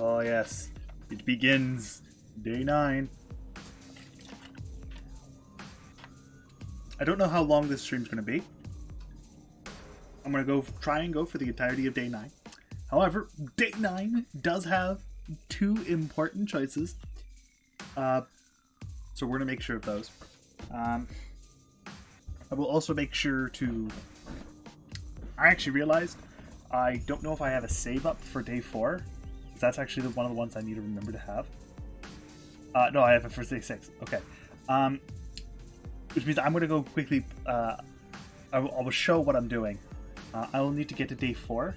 Oh yes, it begins. Day 9. I don't know how long this stream's going to be. I'm going to try and go for the entirety of day 9. However, day 9 does have 2 important choices. So we're going to make sure of those. I will also make sure to... I actually realized I don't know if I have a save up for day 4. That's actually one of the ones I need to remember to have. No, I have it for day 6. Okay. Which means I'm going to go quickly. I will show what I'm doing. I will need to get to day 4.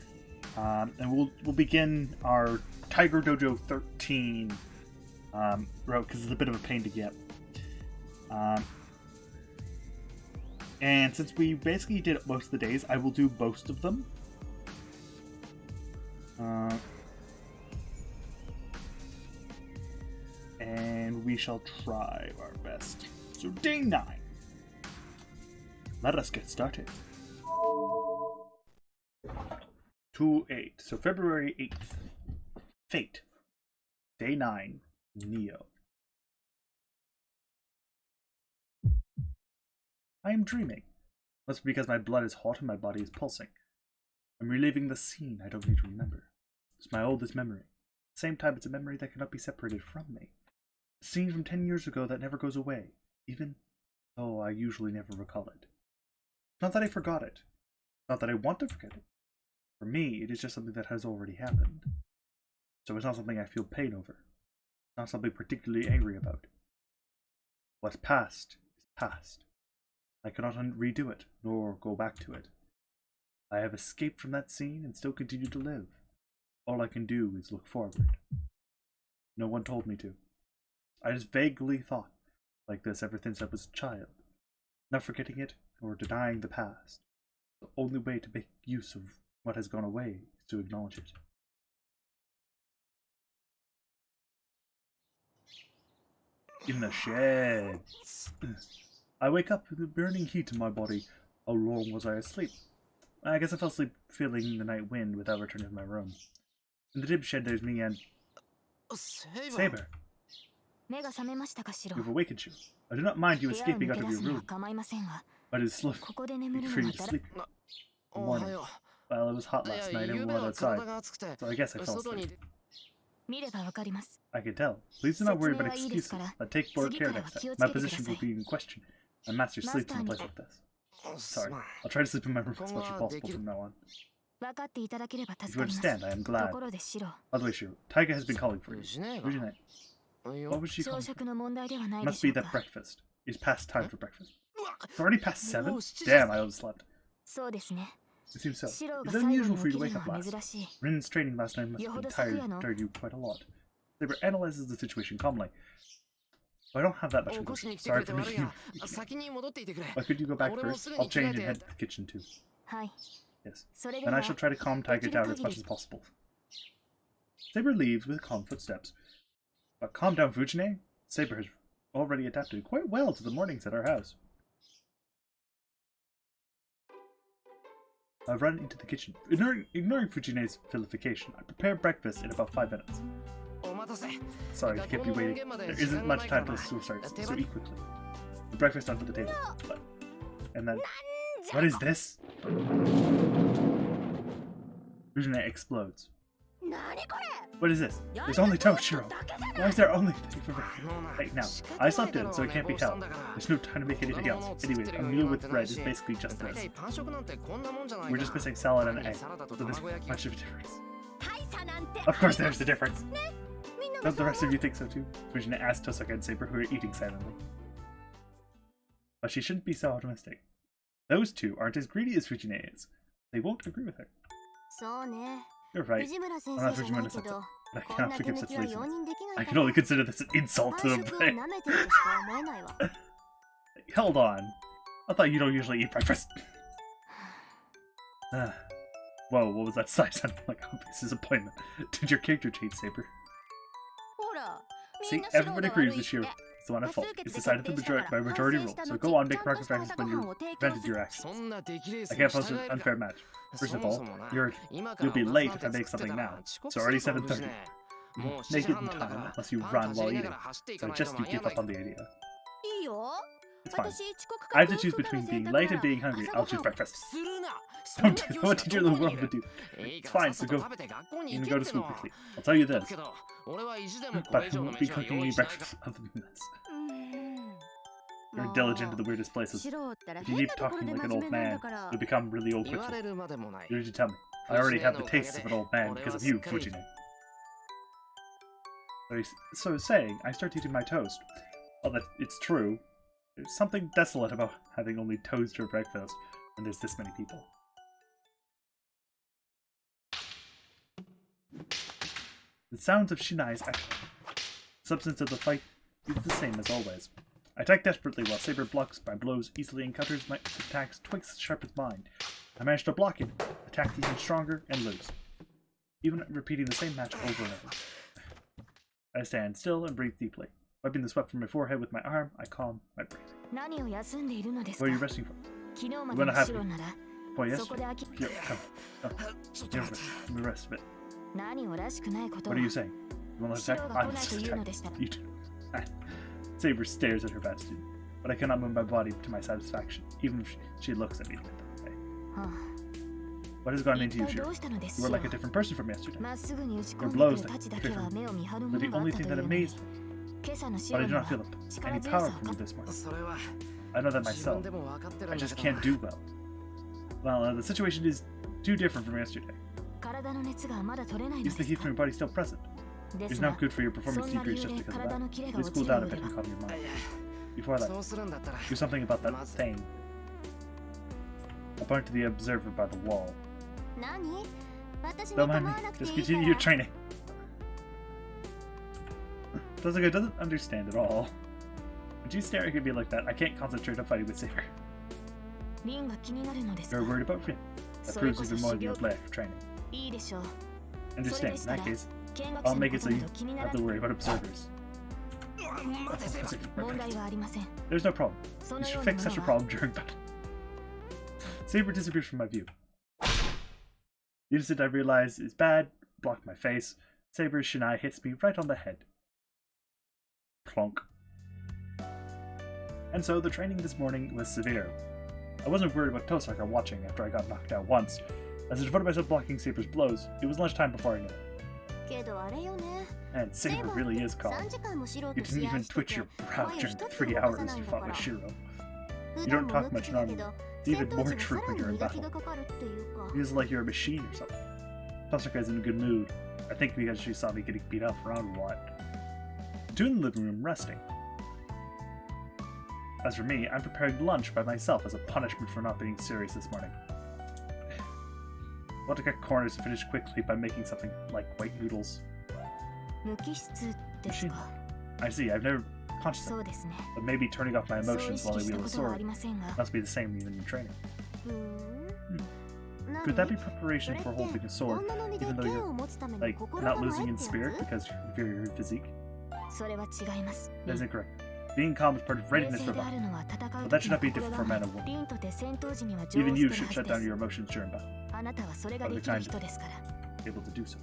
And we'll begin our Tiger Dojo 13 route, because it's a bit of a pain to get. And since we basically did it most of the days, I will do most of them. And we shall try our best. So day 9. Let us get started. 2-8. So February 8th. Fate. Day 9. Neo. I am dreaming. Must be because my blood is hot and my body is pulsing. I'm reliving the scene I don't need to remember. It's my oldest memory. At the same time, it's a memory that cannot be separated from me. A scene from 10 years ago that never goes away, even though I usually never recall it. Not that I forgot it. Not that I want to forget it. For me, it is just something that has already happened. So it's not something I feel pain over. Not something particularly angry about. What's past is past. I cannot redo it, nor go back to it. I have escaped from that scene and still continue to live. All I can do is look forward. No one told me to. I just vaguely thought like this ever since I was a child. Not forgetting it, nor denying the past. The only way to make use of what has gone away is to acknowledge it. In the shed. I wake up with the burning heat in my body. How long was I asleep? I guess I fell asleep feeling the night wind without returning to my room. In the dim shed there's me and... Saber. You've awakened you. I do not mind you escaping out of your room, but it is slow for you to sleep in the morning. Well, it was hot last night and we went outside, so I guess I fell asleep. I can tell. Please do not worry about excuses. I'll take more care next time. My position will be in question. My master sleeps in a place like this. Sorry. I'll try to sleep in my room as much as possible from now on. If you understand, I am glad. By the way, Shiro, Taiga has been calling for you. Fujine. What was she calling for? Must be that breakfast. It's past time for breakfast. It's already past 7? Damn, I overslept. It seems so. It's unusual for you to wake up last. Rin's training last night must have tired you quite a lot. Saber analyzes the situation calmly. I don't have that much English. Sorry for making you. Why could you go back first? I'll change and head to the kitchen too. Yes. And I shall try to calm Taiga down as much as possible. Saber leaves with calm footsteps. But calm down, Fujine. Saber has already adapted quite well to the mornings at our house. I've run into the kitchen. Ignoring Fujine's vilification, I prepare breakfast in about 5 minutes. Sorry to keep you waiting. There isn't much time till school starts, so eat quickly. The breakfast onto the table. And then... What is this? Fujine explodes. What is this? There's only toast, Shiro. Why is there only... Right now, I slept in, so it can't be helped. There's no time to make anything else. Anyways, a meal with bread is basically just this. We're just missing salad and egg, so there's much of a difference. Of course there's a difference! Don't the rest of you think so too? Fujine asked Tosaka and Saber, who are eating silently. But she shouldn't be so optimistic. Those two aren't as greedy as Fujine is. They won't agree with her. You're right. I'm not Fujimura-sensei, but I cannot forgive such laziness. I can only consider this an insult to the brain. Hold on. I thought you don't usually eat breakfast. Whoa, what was that sigh? Sounded like obvious disappointment. Did your character change, Saber? See, everyone agrees this year is the one at fault. It's decided by majority rule, so go on, make progress when you prevented your actions. I can't post an unfair match. First of all, you'll be late if I make something now. It's already 7:30. make it in time unless you run while eating. So I just you give up on the idea. It's fine. I have to choose between being late and being hungry. I'll choose breakfast. Don't do what teacher in the world would do. It's fine, so go. You can go to school quickly. I'll tell you this. But I won't be cooking any breakfast other than this. You're diligent to the weirdest places. If you keep talking like an old man, you'll become really old quickly. You need to tell me. I already have the taste of an old man because of you, Fujine. So saying, I start eating my toast. Well, that it's true. There's something desolate about having only toast for breakfast when there's this many people. The sounds of Shinai's echo. The substance of the fight is the same as always. I attack desperately while Saber blocks my blows easily and counters my attacks twice as sharp as mine. I manage to block it, attack even stronger, and lose. Even repeating the same match over and over. I stand still and breathe deeply. Wiping the sweat from my forehead with my arm, I calm my breathing. What are you resting for? You want to have me? Boy, yes? Here, come. Here, let me rest a bit. What are you saying? You want to attack? I'm attack. You do. Saber stares at her bad student, but I cannot move my body to my satisfaction, even if she looks at me that way. What has gone into you, Shiro? You were like a different person from yesterday. Your blows that different were the only thing that amazed me. But I do not feel any power from you this morning. I know that myself. I just can't do well. Well, the situation is too different from yesterday. Is the heat from your body still present? It's not good for your performance decrease just because of that. Please cool down a bit and calm your mind. Before that, do something about that thing. I point to the observer by the wall. Don't mind me. Just continue your training. Totsuka doesn't understand at all. When you stare at me like that, I can't concentrate on fighting with Saber. You're worried about Rin. That proves even more than your play for training. Understand, in that case, I'll make it so you have to worry about observers. There's no problem. You should fix such a problem during battle. Saber disappears from my view. The instant I realize is bad, block my face, Saber's Shinai hits me right on the head. Plonk. And so the training this morning was severe. I wasn't worried about Tosaka watching after I got knocked out once. As I devoted myself blocking Saber's blows, it was lunchtime before I knew it. And Saber really is calm. You didn't even twitch your brow during the 3 hours you fought with Shiro. You don't talk much normally. It's even more true when you're in battle. It feels like you're a machine or something. Tosaka is in a good mood. I think because she saw me getting beat up around a lot. Two in the living room resting. As for me, I'm preparing lunch by myself as a punishment for not being serious this morning. I want to cut corners and finish quickly by making something like white noodles. Machine. I see, I've never conscious of it, but maybe turning off my emotions while I wield a sword must be the same even in training. Could that be preparation for holding a sword, even though you're, like, not losing in spirit because of your physique? That isn't correct. Being calm is part of readiness for battle, but that should not be different for a man or woman. Even you should shut down your emotions during battle. But the kind of able to do so.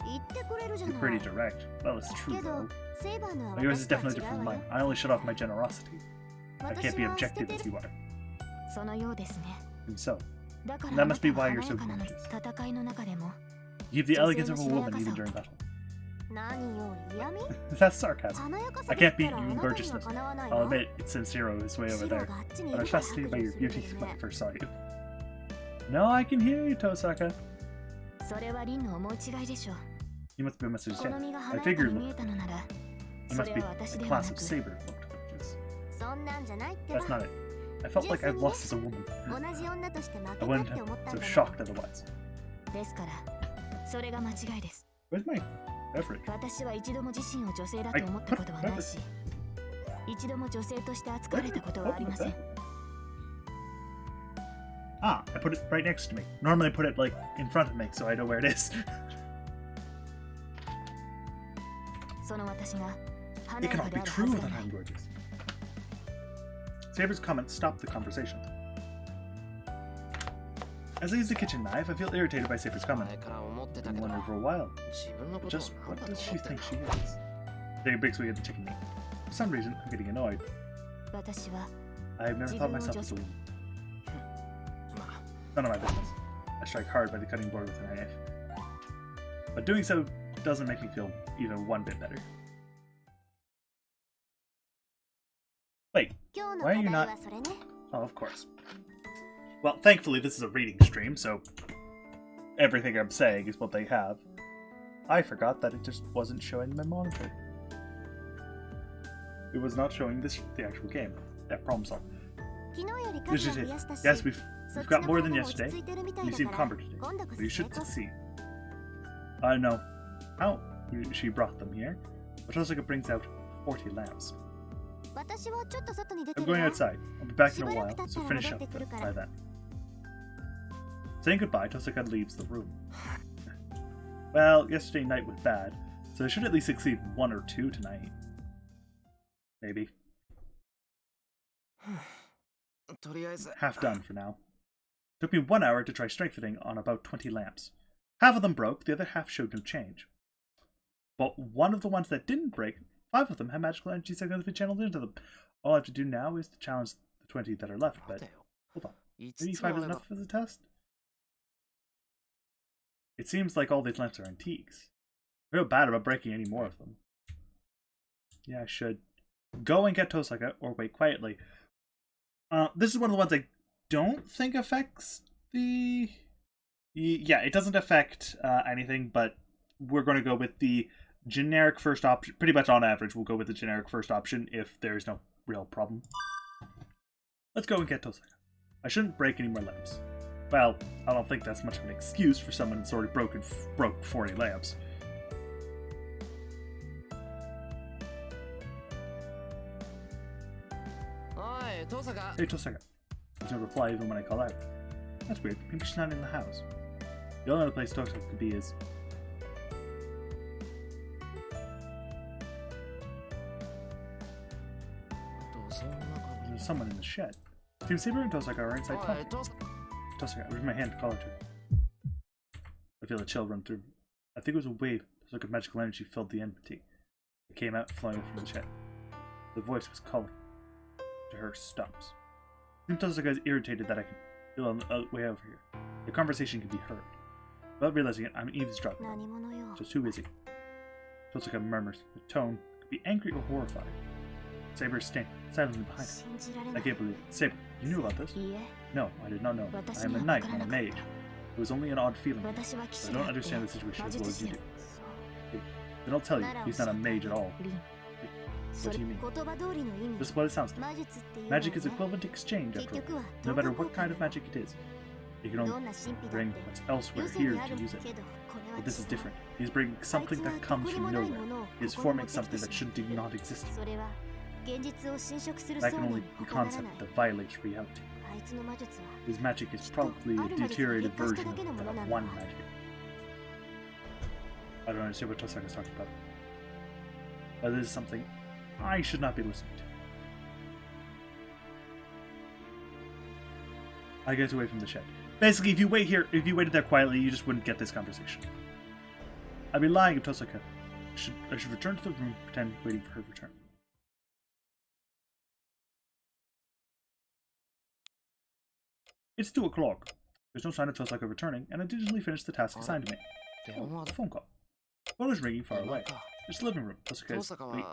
You're pretty direct. Well, it's true though. But yours is definitely different from mine. I only shut off my generosity. I can't be objective as you are. And so, and that must be why you're so gorgeous. You have the elegance of a woman even during battle. That's sarcasm. I can't beat you in gorgeousness. I'll admit, it's Sensiro is way over there. But I was fascinated by your beauty when I first saw you. No, I can hear you, Tosaka. You must be a misunderstanding. I figured you must be a class of Saber looked gorgeous. That's not it. I felt like I've lost as a woman. I wouldn't have so shocked otherwise. Where's my beverage? Ah, I put it right next to me. Normally I put it like in front of me so I know where it is. It cannot be true that I'm gorgeous. Saber's comments stopped the conversation. As I use the kitchen knife, I feel irritated by Saber's comment. I've been wondering for a while. Just what does she think she is? Taking a big swig at the chicken meat. For some reason, I'm getting annoyed. I have never thought myself as a woman. None of my business. I strike hard by the cutting board with a knife. But doing so doesn't make me feel even one bit better. Wait, why are you not... Oh, of course. Well, thankfully this is a reading stream, so everything I'm saying is what they have. I forgot that it just wasn't showing my monitor. It was not showing the actual game. Yeah, problem solved. Yes, we've got more than yesterday. You seem comforted today, but you should succeed. I know how she brought them here, but Tosaka brings out 40 lamps. I'm going outside. I'll be back in a while, so finish up by then. Saying goodbye, Tosaka leaves the room. Well, yesterday night was bad, so I should at least succeed 1 or 2 tonight. Maybe. Half done for now. Took me 1 hour to try strengthening on about 20 lamps. Half of them broke, the other half showed no change. But one of the ones that didn't break, 5 of them had magical energy that could channeled into them. All I have to do now is to challenge the 20 that are left, but hold on. Maybe 5 is enough for the test? It seems like all these lamps are antiques. I feel bad about breaking any more of them. Yeah, I should. Go and get Tosaka, or wait quietly. This is one of the ones I don't think affects the... Yeah, it doesn't affect anything, but we're going to go with the generic first option. Pretty much on average, we'll go with the generic first option if there's no real problem. Let's go and get Tosaka. I shouldn't break any more lamps. Well, I don't think that's much of an excuse for someone that's already broke 40 lamps. Hey, Tosaka. There's no reply even when I call out. That's weird. Maybe she's not in the house. The only other place Tosaka could be is... There's someone in the shed. Team Saber and Tosaka are inside talking. Tosaka, I raise my hand to call her to. I feel a chill run through me. I think it was a wave. Tosaka's magical energy filled the empty. It came out flowing from the shed. The voice was calling. To her stops. Team Tosaka is irritated that I can feel on the way over here. The conversation can be heard. Without realizing it, I'm eavesdropping. Just who is he? Tosaka murmurs. The tone could be angry or horrified. Saber is standing silently behind her. I can't believe it. Saber, you knew about this? No, I did not know. I am a knight, not a mage. It was only an odd feeling. But I don't understand the situation as well as you do. Then I'll tell you, he's not a mage at all. What do you mean? This is what it sounds like. Magic is equivalent exchange, after all. No matter what kind of magic it is. You can only bring what's elsewhere here to use it. But this is different. He's bringing something that comes from nowhere. He is forming something that should not exist. That can only be a concept that violates reality. His magic is probably a deteriorated version of that one magic. I don't understand what Tosaka is talking about. But this is something I should not be listening to. I get away from the shed. Basically, if you waited there quietly, you just wouldn't get this conversation. I'd be lying if Tosaka. I should return to the room, pretend waiting for her return. It's 2 o'clock. There's no sign of Tosaka returning, and I digitally finished the task assigned to me. Oh, it's a phone call. The phone is ringing far away. It's the living room. Tosaka is... Wait.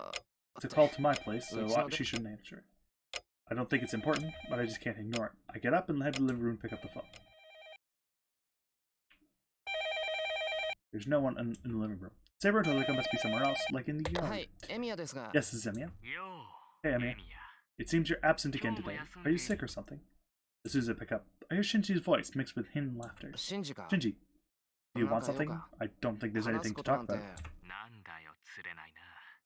It's a call to my place, so she shouldn't answer it. I don't think it's important, but I just can't ignore it. I get up and head to the living room and pick up the phone. There's no one in the living room. Saber and Tosaka must be somewhere else, like in the yard. Yes, this is Emiya. Hey, Emiya. It seems you're absent again today. Are you sick or something? As soon as I pick up, I hear Shinji's voice mixed with hidden laughter. Shinji, do you want something? I don't think there's anything to talk about.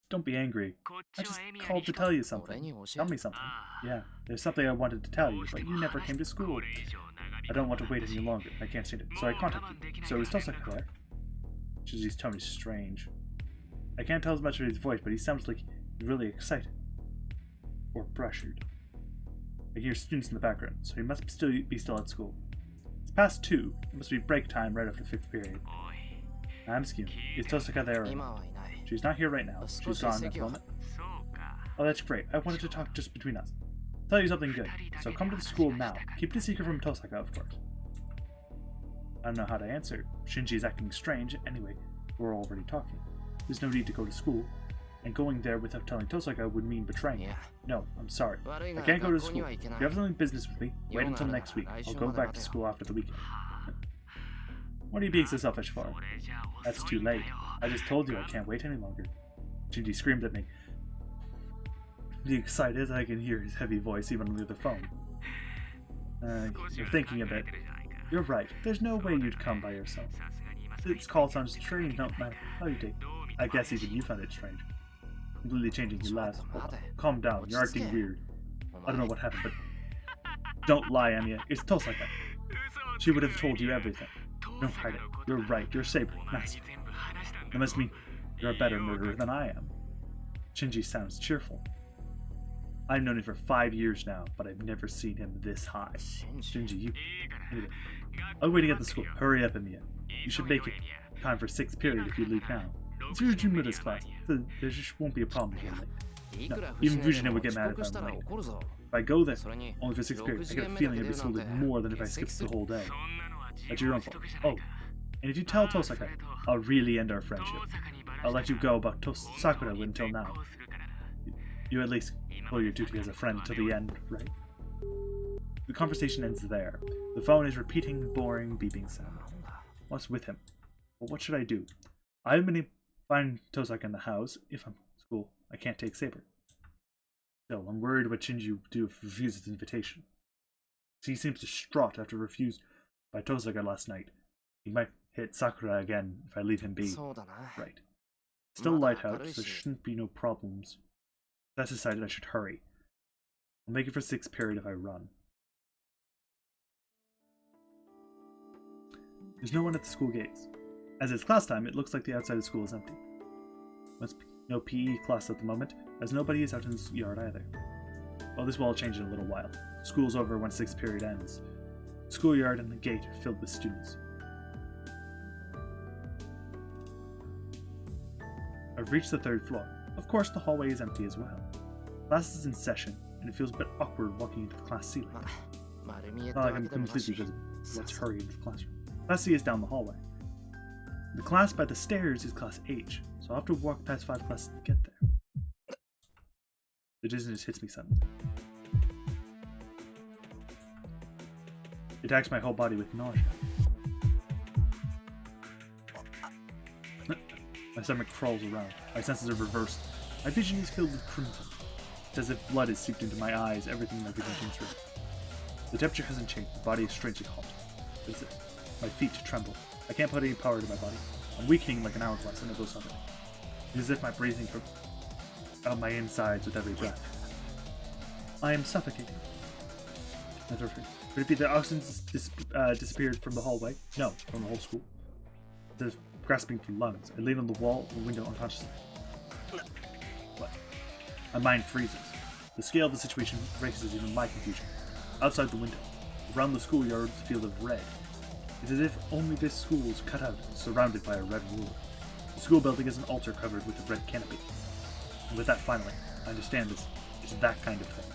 Don't be angry. I just called to tell you something. Tell me something. Yeah, there's something I wanted to tell you, but you never came to school. I don't want to wait any longer. I can't stand it. So I contacted you. So is Tosaka there? Shinji's tone is strange. I can't tell as much of his voice, but he sounds like he's really excited. Or pressured. I hear students in the background, so he must be still at school. It's past 2. It must be break time right after 5th period. I'm Skim. Is Tosaka there? She's not here right now. She's gone at the moment. Oh, that's great. I wanted to talk just between us. Tell you something good. So come to the school now. Keep it a secret from Tosaka, of course. I don't know how to answer. Shinji's acting strange. Anyway, we're already talking. There's no need to go to school. And going there without telling Tosaka would mean betraying her. No, I'm sorry. I can't go to school. If you have something business with me, wait until next week. I'll go back to school after the weekend. What are you being so selfish for? That's too late. I just told you I can't wait any longer. Shinji screamed at me. The excited, I can hear his heavy voice even on the other phone. You're thinking a bit. You're right. There's no way you'd come by yourself. This call sounds strange, no matter how you take. I guess even you found it strange. Completely changing, he laughs. Calm down, you're acting weird. I don't know what happened, but don't lie, Anya. It's Tosaka. She would have told you everything. Don't hide it. You're right, you're Saber, master. That must mean you're a better murderer than I am. Shinji sounds cheerful. I've known him for 5 years now, but I've never seen him this high. Shinji, you... Anyway, I'm waiting at the school. Hurry up, Amiya. You should make it time for 6th period if you leave now. It's your Junior's class, so there just won't be a problem if you're late. No, even Fujina would get mad if I'm late. If I go there, only for 6th period, I get a feeling I'd be scolded more than if I skipped the whole day. That's your own fault. Oh, and if you tell Tosaka, I'll really end our friendship. I'll let you go about Sakura until now. You at least follow your duty as a friend to the end, right? The conversation ends there. The phone is repeating boring beeping sound. What's with him? Well, what should I do? I'm gonna find Tosaka in the house. If I'm at school, I can't take Saber. Still, I'm worried what Shinji will do if he refuses his invitation. He seems distraught after refused by Tosaka last night. He might hit Sakura again if I leave him be. Right. Still light out, so there shouldn't be no problems. That's decided I should hurry. I'll make it for 6th period if I run. There's no one at the school gates. As it's class time, it looks like the outside of the school is empty. Must be no PE class at the moment, as nobody is out in the yard either. Well, this will all change in a little while. School's over when 6th period ends. The schoolyard and the gate are filled with students. I've reached the 3rd floor. Of course, the hallway is empty as well. Class is in session, and it feels a bit awkward walking into the class ceiling. Not like I'm completely visible. Let's hurry into the classroom. Class C is down the hallway. The class by the stairs is class H, so I'll have to walk past 5 classes to get there. The dizziness hits me suddenly. It attacks my whole body with nausea. My stomach crawls around. My senses are reversed. My vision is filled with crimson. It's as if blood is seeped into my eyes, everything my vision came through. The temperature hasn't changed. The body is strangely hot. What is it? My feet tremble. I can't put any power to my body. I'm weakening like an hourglass and it goes suddenly. It's as if my breathing from out my insides with every breath. I am suffocating. Could it be that oxygen disappeared from the hallway? No, from the whole school. They're grasping for lungs. I lean on the wall or window unconsciously. What? My mind freezes. The scale of the situation erases even my confusion. Outside the window, around the schoolyard, the field of red. It's as if only this school is cut out and surrounded by a red ruler. The school building is an altar covered with a red canopy. And with that, finally, I understand this is that kind of thing.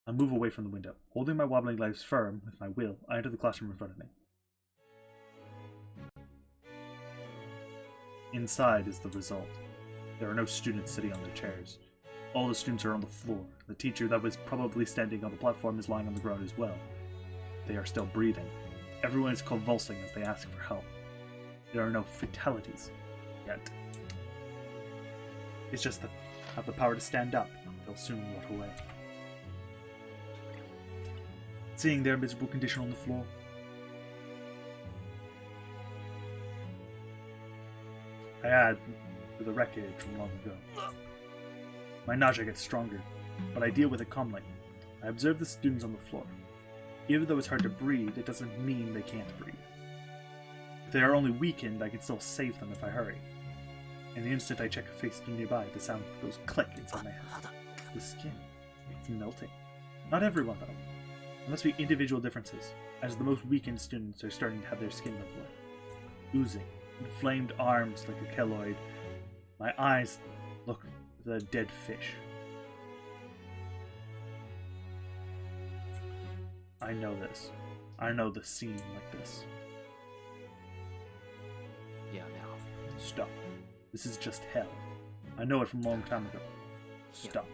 I move away from the window. Holding my wobbling legs firm with my will, I enter the classroom in front of me. Inside is the result. There are no students sitting on their chairs. All the students are on the floor. The teacher that was probably standing on the platform is lying on the ground as well. They are still breathing. Everyone is convulsing as they ask for help. There are no fatalities yet. It's just that I have the power to stand up. They'll soon walk away. Seeing their miserable condition on the floor, I add to the wreckage from long ago. My nausea gets stronger, but I deal with it calmly. I observe the students on the floor. Even though it's hard to breathe, it doesn't mean they can't breathe. If they are only weakened, I can still save them if I hurry. In the instant I check a face nearby, the sound goes click inside my head. The skin, it's melting. Not everyone though. There must be individual differences, as the most weakened students are starting to have their skin look like oozing, inflamed arms like a keloid. My eyes look like a dead fish. I know this. I know the scene like this. Stop. This is just hell. I know it from a long time ago. Stop.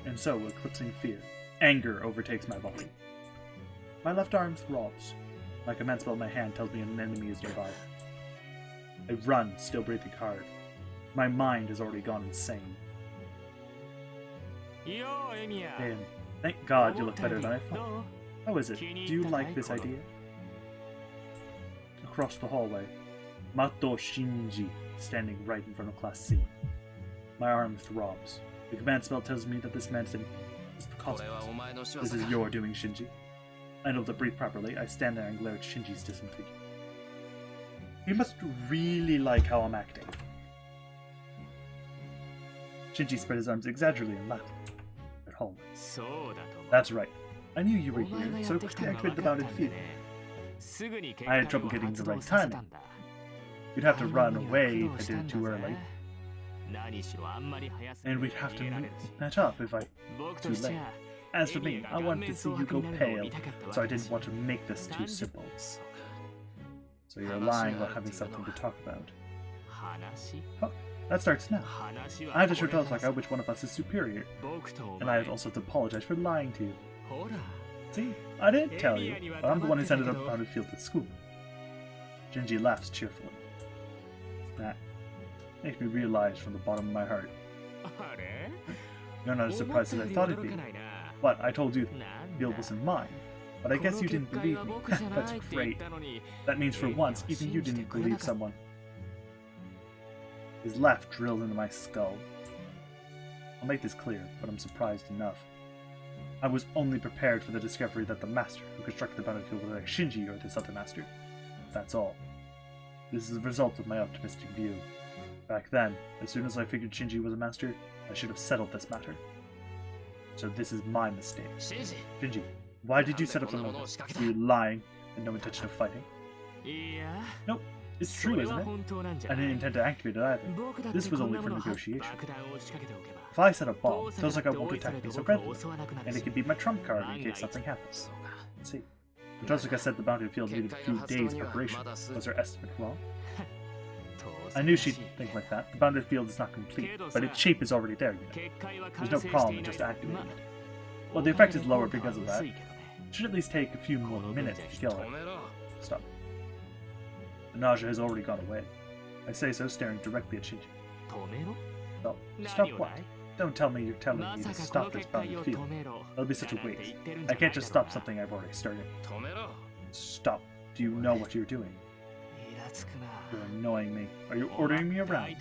And so, eclipsing fear, anger overtakes my body. My left arm throbs. My command spell in my hand tells me an enemy is nearby. I run, still breathing hard. My mind has already gone insane. Damn. Thank God you look better than I thought. How is it? Do you like this idea? Across the hallway, Mato Shinji standing right in front of Class C. My arm throbs. The command spell tells me that this man's name is the Cosmos. This is your doing, Shinji. Unable to breathe properly, I stand there and glare at Shinji's distant figure. He must really like how I'm acting. Shinji spread his arms exaggeratedly and laughed at hallway. That's right. I knew you were here, so quickly activated the bounded field. I had trouble getting the right timing. You'd have to run away if I did it too early. And we'd have to match up if I too late. As for me, I wanted to see you go pale, so I didn't want to make this too simple. So you're lying about having something to talk about. Oh, that starts now. I have to show Totosaka which one of us is superior, and I have also to apologize for lying to you. See, I didn't tell you, but I'm the one who sent it up on the field at school. Shinji laughs cheerfully. That makes me realize from the bottom of my heart. You're not as surprised as I thought it'd be. What, I told you the field wasn't mine, but I guess you didn't believe me. That's great. That means for once, even you didn't believe someone. His laugh drilled into my skull. I'll make this clear, but I'm surprised enough. I was only prepared for the discovery that the master who constructed the bounded field was like Shinji or this other master. That's all. This is the result of my optimistic view. Back then, as soon as I figured Shinji was a master, I should have settled this matter. So this is my mistake. Shinji, why did you set up the motive? Were you lying and no intention of fighting? Nope. It's true, isn't it? I didn't intend to activate it either. This was only for negotiation. If I set a bomb, Totosaka won't attack me so readily, and it can be my trump card in case something happens. Let's see. When Totosaka said the bounded field needed a few days' preparation, was her estimate wrong? I knew she'd think like that. The bounded field is not complete, but its shape is already there, you know. There's no problem in just activating it. Well, the effect is lower because of that. It should at least take a few more minutes to kill it. Stop. The nausea has already gone away. I say so, staring directly at Shinji. Stop. Stop what? Don't tell me you're telling me to stop this bounded field. That'll be such a waste. I can't just stop something I've already started. Stop. Do you know what you're doing? You're annoying me. Are you ordering me around?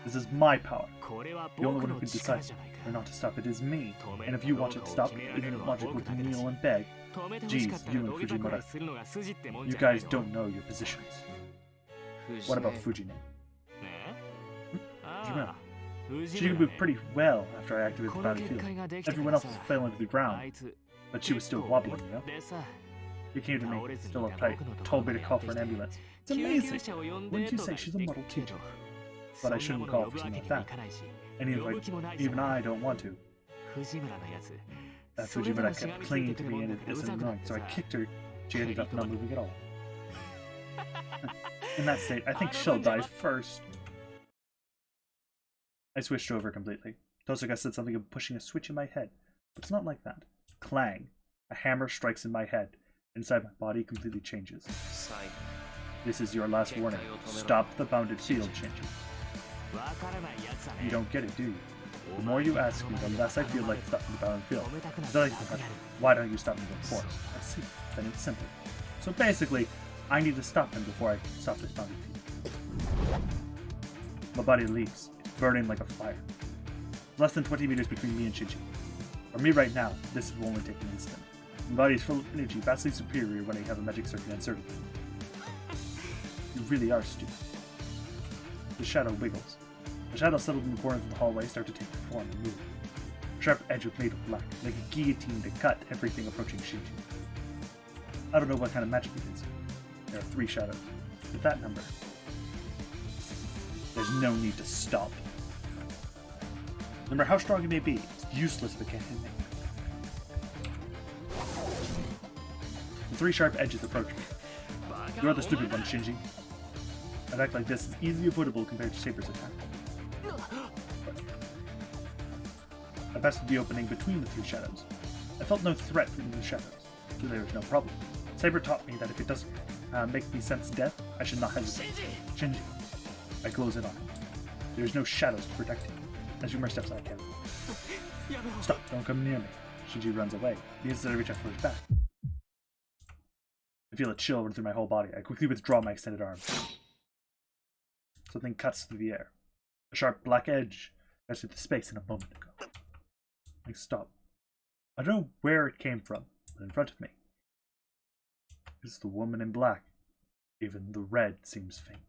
This is my power. The only one who can decide or not to stop it is me. And if you want it stopped, isn't it logical to kneel and beg? Geez, you and Fujimura. You guys don't know your positions. What about Fujine? Fujimura. She could move pretty well after I activated the bounded field. Everyone else was failing to the ground. But she was still wobbling, you know? She came to me, still uptight, told me to call for an ambulance. It's amazing! Wouldn't you say she's a model teacher? But I shouldn't call for something like that. And even I don't want to. That Fujimura kept clinging to me and it isn't annoying, so I kicked her. She ended up not moving at all. In that state, I think she'll die first. I switched over completely. Totosaka said something of pushing a switch in my head. It's not like that. Clang. A hammer strikes in my head. Inside my body completely changes. This is your last warning. Stop the bounded field, Shinji. You don't get it, do you? The more you ask me, the less I feel like stopping the bounded field. Why don't you stop me with force? I see. Then it's simple. So basically, I need to stop him before I stop this bounded field. My body leaves, burning like a fire. Less than 20 meters between me and Shinji. For me right now, this will only take an instant. My body is full of energy, vastly superior when I have a magic circuit inserted. You really are stupid. The shadow wiggles. The shadows settled in the corners of the hallway start to take form and move. sharp edge was made of black, like a guillotine to cut everything approaching Shinji. I don't know what kind of magic it is. There are 3 shadows. With that number, there's no need to stop. No matter how strong it may be, it's useless if it can't hit me. The 3 sharp edges approach me. You're the stupid one, Shinji. An attack like this is easily avoidable compared to Saber's attack. I passed through the opening between the 3 shadows. I felt no threat from the shadows, so there was no problem. Saber taught me that if it doesn't make me sense death, I should not hesitate. Shinji. I close in on him. There is no shadows to protect him. As few more steps I can. Stop, don't come near me. Shinji runs away. The instant I reach out for his back. I feel a chill run through my whole body. I quickly withdraw my extended arm. Something cuts through the air. A sharp black edge cuts through the space in a moment ago. I stop. I don't know where it came from, but in front of me. It's the woman in black. Even the red seems faint.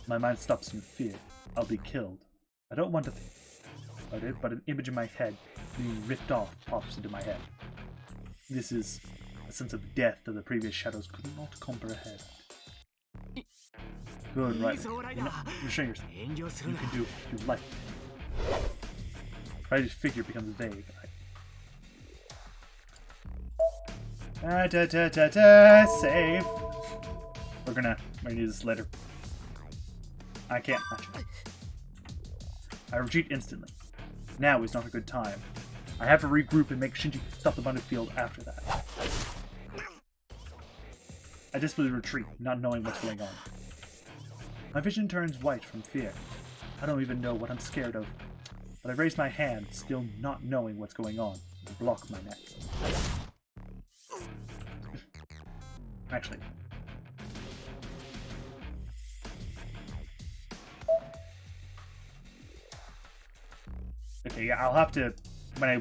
My mind stops in fear. I'll be killed. I don't want to think about it, but an image in my head being ripped off pops into my head. This is a sense of death that the previous shadows could not comprehend. Good, right. You're showing yourself. You can do what you like. Ryder's figure becomes vague. Save. We're gonna use this later. I can't match it. I retreat instantly. Now is not a good time. I have to regroup and make Shinji stop the bonded field after that. I desperately retreat, not knowing what's going on. My vision turns white from fear. I don't even know what I'm scared of. But I raise my hand, still not knowing what's going on, and block my neck. Actually. Okay, yeah, I'll have to when I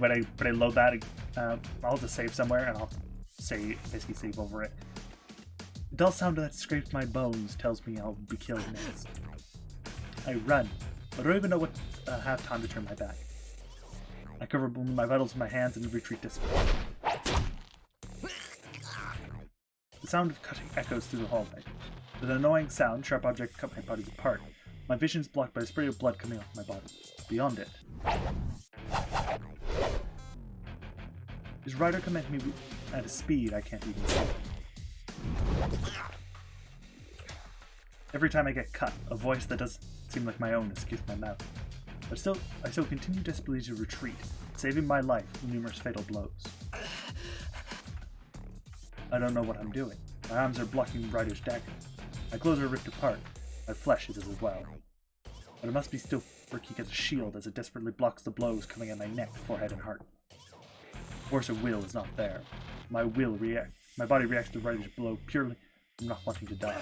load that, I'll have to save somewhere and I'll basically save over it. The dull sound that scrapes my bones tells me I'll be killed next. I run, but I don't even know what have time to turn my back. I cover my vitals with my hands and retreat desperately. The sound of cutting echoes through the hallway. With an annoying sound, sharp objects cut my body apart. My vision is blocked by a spray of blood coming off my body. Beyond it. Is Ryder coming at me at a speed I can't even see? Every time I get cut, a voice that doesn't seem like my own escapes my mouth. But I still continue desperately to retreat, saving my life from numerous fatal blows. I don't know what I'm doing. My arms are blocking Ryder's dagger. My clothes are ripped apart. My flesh is as well. But it must be still working as a shield as it desperately blocks the blows coming at my neck, forehead, and heart. Force of will is not there. My body reacts to Ryder's blow purely from not wanting to die.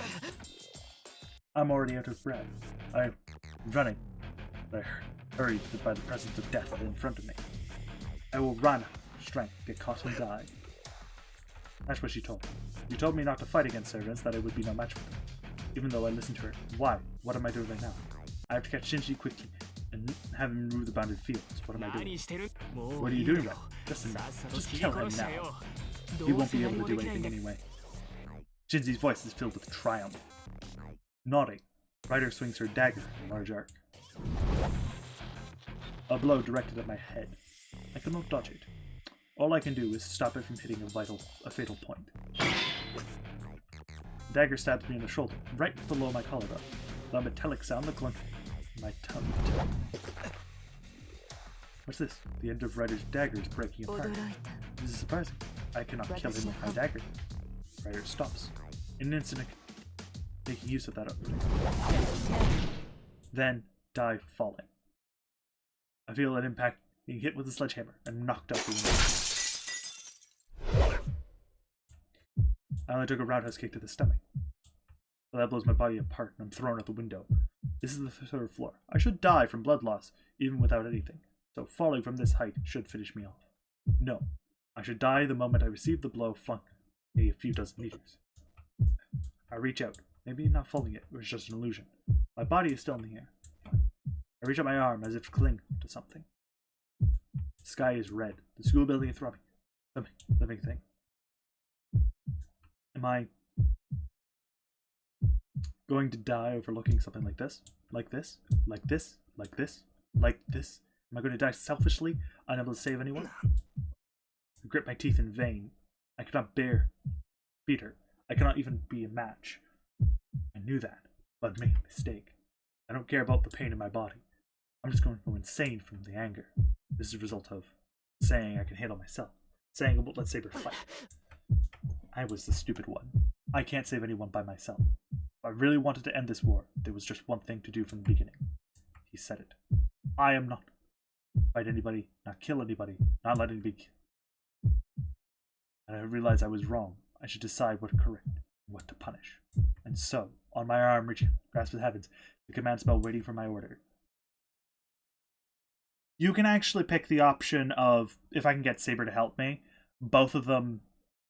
I'm already out of breath. I'm running, but hurried by the presence of death in front of me. I will run, strength, get caught and die. That's what she told me. She told me not to fight against servants, that I would be no match for them. Even though I listened to her. Why? What am I doing right now? I have to catch Shinji quickly and have him remove the bounded fields. What am I doing? What are you doing, Red? Just kill him now. He won't be able to do anything anyway. Shinji's voice is filled with triumph. Nodding, Ryder swings her dagger in a large arc. A blow directed at my head. I cannot dodge it. All I can do is stop it from hitting a fatal point. The dagger stabs me in the shoulder, right below my collarbone. The metallic sound, the clunk in my tongue. What's this? The end of Ryder's dagger is breaking apart. This is surprising. I cannot kill him with my dagger. Ryder stops. In an instant, making use of that opening. Then, die falling. I feel an impact being hit with a sledgehammer and knocked out the window. I only took a roundhouse kick to the stomach. But that blows my body apart and I'm thrown out the window. This is the 3rd floor. I should die from blood loss, even without anything. So falling from this height should finish me off. No. I should die the moment I receive the blow flung a few dozen meters. I reach out. Maybe not falling yet, it was just an illusion. My body is still in the air. I reach out my arm as if to cling to something. The sky is red. The school building is throbbing. Living thing. Am I going to die overlooking something like this? Like this? Like this? Like this? Like this? Am I going to die selfishly, unable to save anyone? I grip my teeth in vain. I cannot bear Peter. I cannot even be a match. I knew that, but I made a mistake. I don't care about the pain in my body. I'm just going to go insane from the anger. This is a result of saying I can handle myself. Saying I won't let Saber fight. I was the stupid one. I can't save anyone by myself. If I really wanted to end this war, there was just one thing to do from the beginning. He said it. I am not fight anybody, not kill anybody, not let anybody kill. And I realized I was wrong. I should decide what to correct and what to punish. And so, on my arm reaching, grasp the heavens, the command spell waiting for my order. You can actually pick the option of, if I can get Saber to help me. Both of them,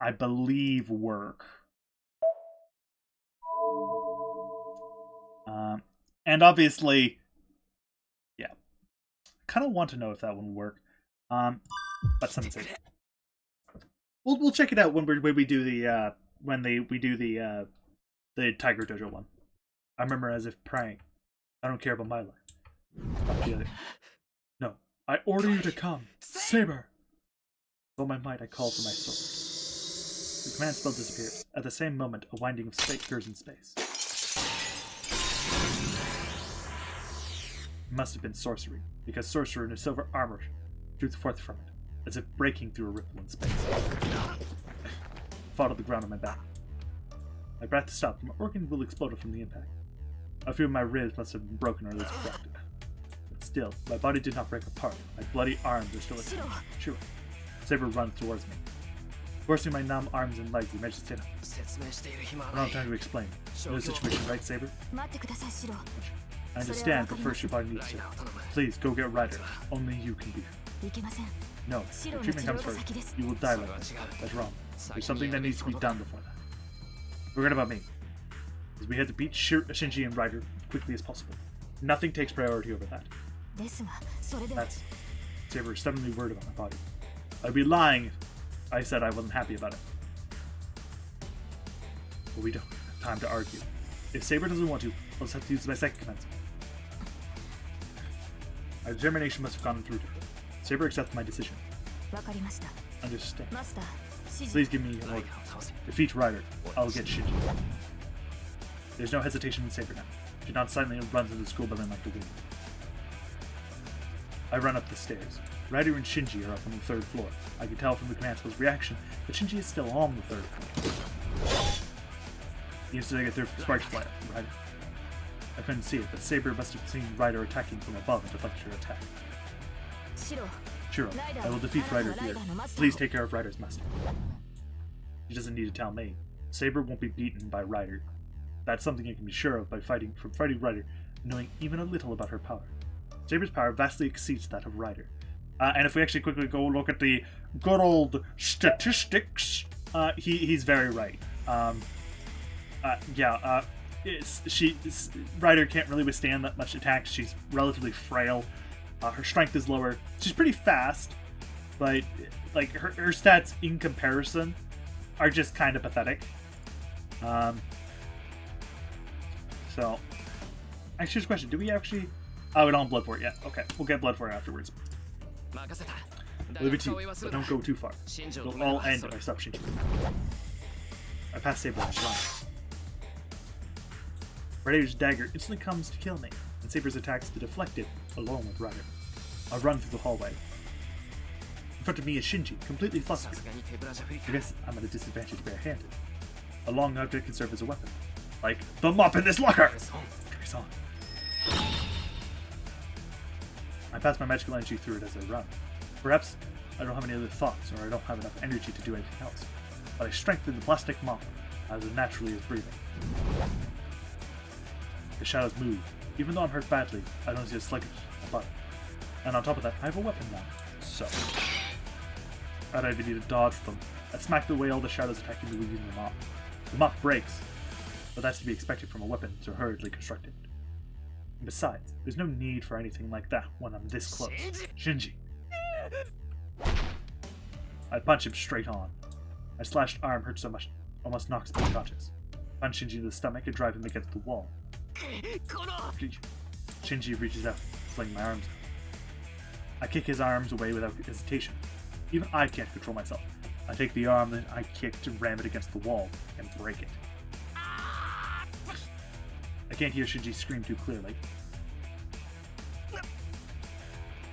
I believe, work. And obviously, yeah. I kind of want to know if that one will work. But something says we'll check it out when we do the the Tiger Dojo one. I remember as if praying. I don't care about my life. No, I order you to come, Saber. With all my might, I call for my sword. The command spell disappears. At the same moment, a winding of space occurs in space. It must have been sorcery, because sorcerer in a silver armor drew forth from it, as if breaking through a ripple in space. I fought on the ground on my back. My breath stopped, and my organ will explode from the impact. I feel my ribs must have been broken or at least cracked. But still, my body did not break apart. My bloody arms are still attached. Shiro. Saber runs towards me. Forcing my numb arms and legs, he mentions Tina. I don't have time to explain. You know the situation, right, Saber? I understand, but first your body needs to. Please, go get Ryder. Only you can be her. No, the treatment comes first. You will die like that. That's wrong. There's something that needs to be done before that. Forget about me. As we had to beat Shinji and Ryder as quickly as possible. Nothing takes priority over that. That's Saber stubbornly word about my body. I'd be lying if I said I wasn't happy about it. But we don't have time to argue. If Saber doesn't want to, I'll just have to use my second command. My determination must have gone through to her. Saber accepts my decision. Understand. Please give me an order. Defeat Ryder. I'll get Shinji. There's no hesitation in Saber now. She not silently runs into the school building like the wind. I run up the stairs. Ryder and Shinji are up on the third floor. I can tell from the command spell's reaction that Shinji is still on the third floor. He instantly get their sparks fly up, Ryder. I couldn't see it, but Saber must have seen Ryder attacking from above and deflected her attack. Shiro, I will defeat Ryder here. Please take care of Ryder's master. He doesn't need to tell me. Saber won't be beaten by Ryder. That's something you can be sure of by fighting Ryder, knowing even a little about her power. Saber's power vastly exceeds that of Ryder. And if we actually quickly go look at the good old statistics, he's very right. Ryder can't really withstand that much attacks. She's relatively frail. Her strength is lower. She's pretty fast, but like her stats in comparison are just kind of pathetic. So, actually, here's a question: do we actually? Oh, we don't have blood for it yet. Okay, we'll get blood for it afterwards. Leave it to you, but don't go too far. It'll all end if I stop Shinji. I pass Saber and run. Ryder's dagger instantly comes to kill me, and Saber's attacks to deflect it, along with Ryder. I run through the hallway. In front of me is Shinji, completely flustered. I guess I'm at a disadvantage barehanded. A long object can serve as a weapon. Like the mop in this locker! Carries on. I pass my magical energy through it as I run. Perhaps I don't have any other thoughts, or I don't have enough energy to do anything else. But I strengthen the plastic mop as it naturally is breathing. The shadows move. Even though I'm hurt badly, I don't see a sluggish about it. And on top of that, I have a weapon now. So, I don't even need to dodge them. I smack away all the shadows attacking me with using the mop. The mop breaks, but that's to be expected from a weapon so hurriedly constructed. And besides, there's no need for anything like that when I'm this close. Shinji! I punch him straight on. My slashed arm hurts so much, almost knocks me unconscious. Punch Shinji in the stomach and drive him against the wall. Shinji reaches out, flinging my arms out. I kick his arms away without hesitation. Even I can't control myself. I take the arm that I kicked and ram it against the wall and break it. I can't hear Shinji scream too clearly.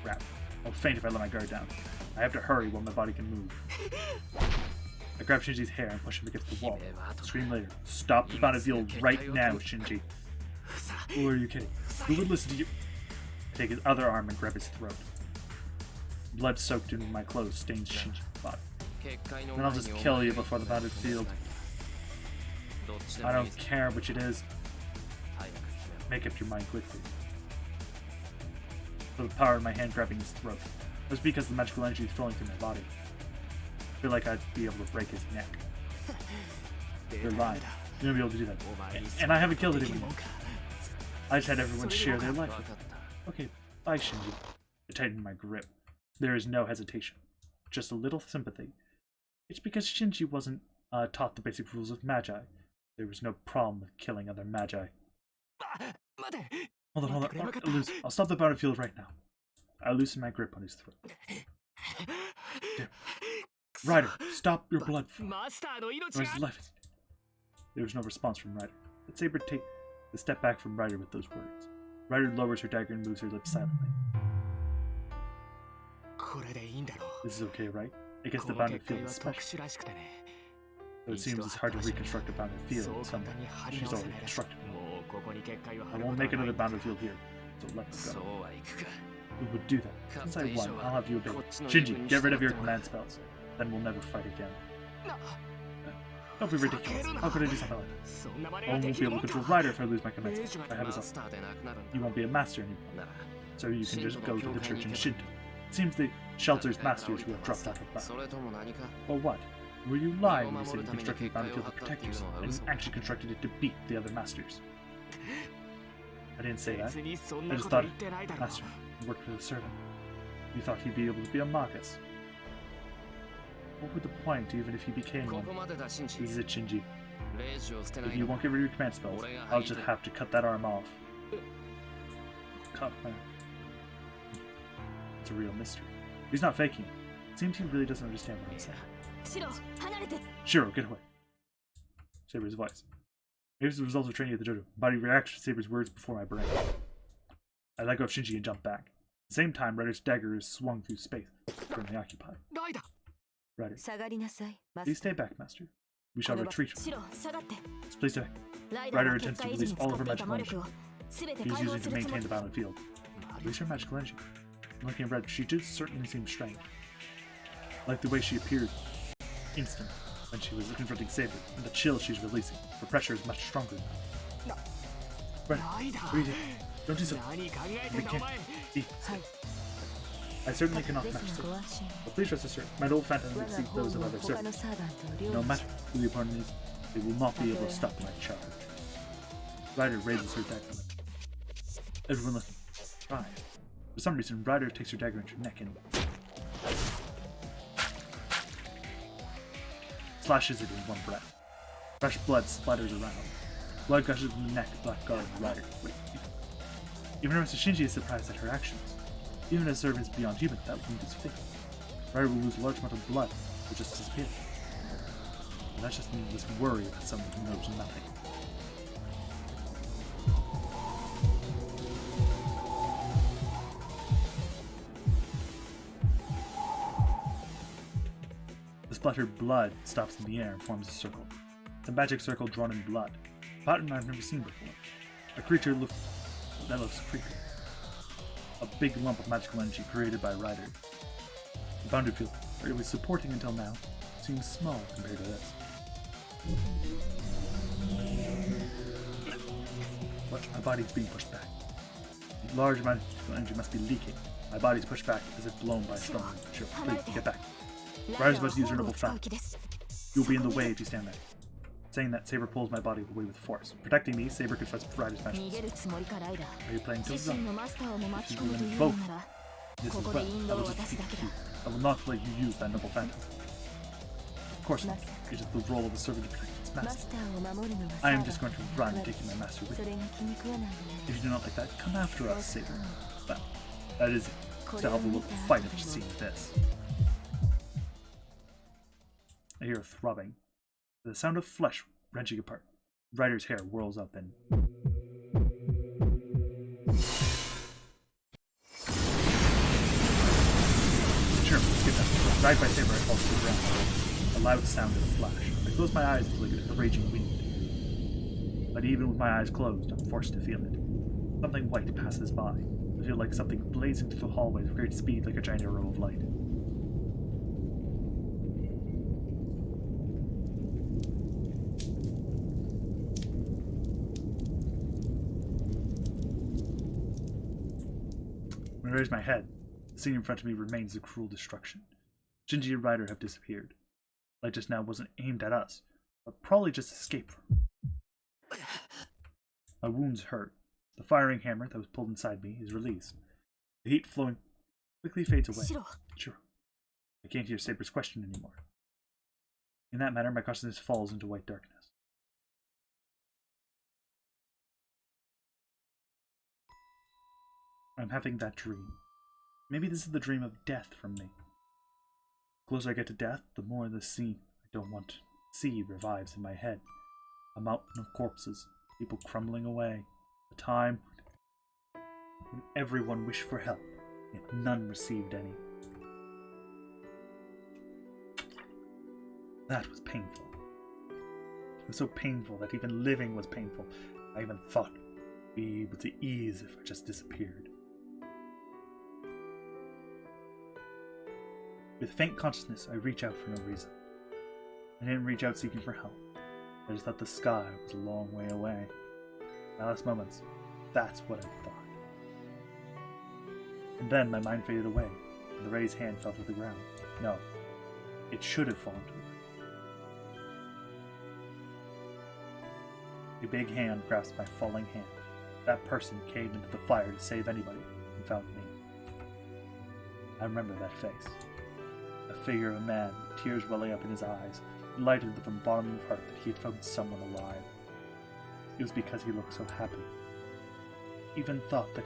Crap. I'll faint if I let my guard down. I have to hurry while my body can move. I grab Shinji's hair and push him against the wall. Scream later. Stop the battlefield right now, Shinji. Who are you kidding? Who would listen to you? I take his other arm and grab his throat. Blood soaked into my clothes stains Shinji's body. Then I'll just kill you before the battlefield. I don't care which it is. Make up your mind quickly. For the power of my hand grabbing his throat. It was because of the magical energy flowing through my body. I feel like I'd be able to break his neck. You're lying. You won't be able to do that. And I haven't killed anyone yet. I just had everyone share their life with me. Okay, bye, Shinji. I tightened my grip. There is no hesitation. Just a little sympathy. It's because Shinji wasn't taught the basic rules of magi. There was no problem with killing other magi. Hold on. I'll stop the battlefield right now. I loosen my grip on his throat. There. Ryder, stop your blood flow. Or his life is... There was no response from Ryder. But Saber takes a step back from Ryder with those words. Ryder lowers her dagger and moves her lips silently. This is okay, right? I guess the bounded field is special. Though it seems it's hard to reconstruct a bounded field with someone she's already constructed one. I won't make another bounded field here, so let me go. Who would do that? Since I won, I'll have you obey. Shinji, get rid of your command spells. Then we'll never fight again. Don't be ridiculous. How could I do something like that? I won't be able to control Ryder if I lose my command spells. I have his own. You won't be a master anymore. So you can just go to the church in Shinto. It seems the shelter's masters who have dropped out of battle. Or what? Were you lying when you said you constructed the battlefield to protect yourself and actually constructed it to beat the other masters? I didn't say that. I just thought master worked for the servant. You thought he'd be able to be a Marcus. What would the point, even if he became one? This is it, Shinji. If you won't get rid of your command spells, I'll just have to cut that arm off. Cut my... It's a real mystery. He's not faking it. It seems he really doesn't understand what I'm saying. Shiro, get away. Saber's voice. Maybe it's the result of training at the dojo. My body reacts to Saber's words before my brain. I let go of Shinji and jump back. At the same time, Ryder's dagger is swung through space, currently occupied. Ryder, please stay back, Master. We shall retreat. Please stay back. Ryder intends to release all of her magical energy. She is using to maintain the battlefield. Release her magical energy. Looking at Ryder, she just certainly seems strange. Like the way she appeared instant when she was confronting Saber, and the chill she's releasing. Her pressure is much stronger now. Ryder, what are you doing? Don't do so. We can't be. I certainly cannot match them. But please rest assured, my old phantom will exceed those of other servants. No matter who the opponent is, they will not be able to stop my charge. Ryder raises her dagger. Everyone listen. Try. For some reason, Ryder takes her dagger into her neck and slashes it in one breath. Fresh blood splatters around. Blood gushes from the neck of Black Guard and Ryder. Wait. Even Mr. Shinji is surprised at her actions. Even as servants beyond human, that wound is fatal. Ryder will lose a large amount of blood, or just disappear. And that's just this worry about someone who knows nothing. The splattered blood stops in the air and forms a circle. It's a magic circle drawn in blood. A pattern I've never seen before. A creature that looks creepy. A big lump of magical energy created by Ryder. The boundary field, where it was supporting until now, seems small compared to this. Watch, my body's being pushed back. A large amount of energy must be leaking. My body's pushed back as if blown by a storm. Sure, please, get back. Ryder's about to use her noble phantom. You'll be in the way if you stand there. saying that Saber pulls my body away with force. Protecting me, Saber confronts Ryder's mentions. Are you playing Toza? If you will invoke this as well, I will defeat you. I will not let you use that noble phantom. Of course not. It is the role of a servant to protect its master. I am just going to run, taking my master with me. If you do not like that, come after us, Saber. Well, that is to have a little fight after seeing this. I hear a throbbing. The sound of flesh wrenching apart. Ryder's hair whirls up and... Sure, skip that. Dragged by Saber, I fall to the ground. A loud sound and a flash. I close my eyes to look at the raging wind. But even with my eyes closed, I'm forced to feel it. Something white passes by. I feel like something blazing through the hallways with great speed like a giant arrow of light. When I raise my head, the scene in front of me remains a cruel destruction. Shinji and Ryder have disappeared. Light just now wasn't aimed at us, but probably just escaped from. My wounds hurt. The firing hammer that was pulled inside me is released. The heat flowing quickly fades away. Shiro. I can't hear Saber's question anymore. In that manner, my consciousness falls into white darkness. I'm having that dream. Maybe this is the dream of death from me. The closer I get to death, the more the scene I don't want to see revives in my head. A mountain of corpses, people crumbling away. A time when everyone wished for help, yet none received any. That was painful. It was so painful that even living was painful. I even thought it would be able to ease if I just disappeared. With faint consciousness, I reach out for no reason. I didn't reach out seeking for help. I just thought the sky was a long way away. My last moments, that's what I thought. And then my mind faded away, and the raised hand fell to the ground. No, it should have fallen to the ground. A big hand grasped my falling hand. That person came into the fire to save anybody, and found me. I remember that face. A figure of a man, tears welling up in his eyes, delighted from the bottom of his heart that he had found someone alive. It was because he looked so happy. He even thought that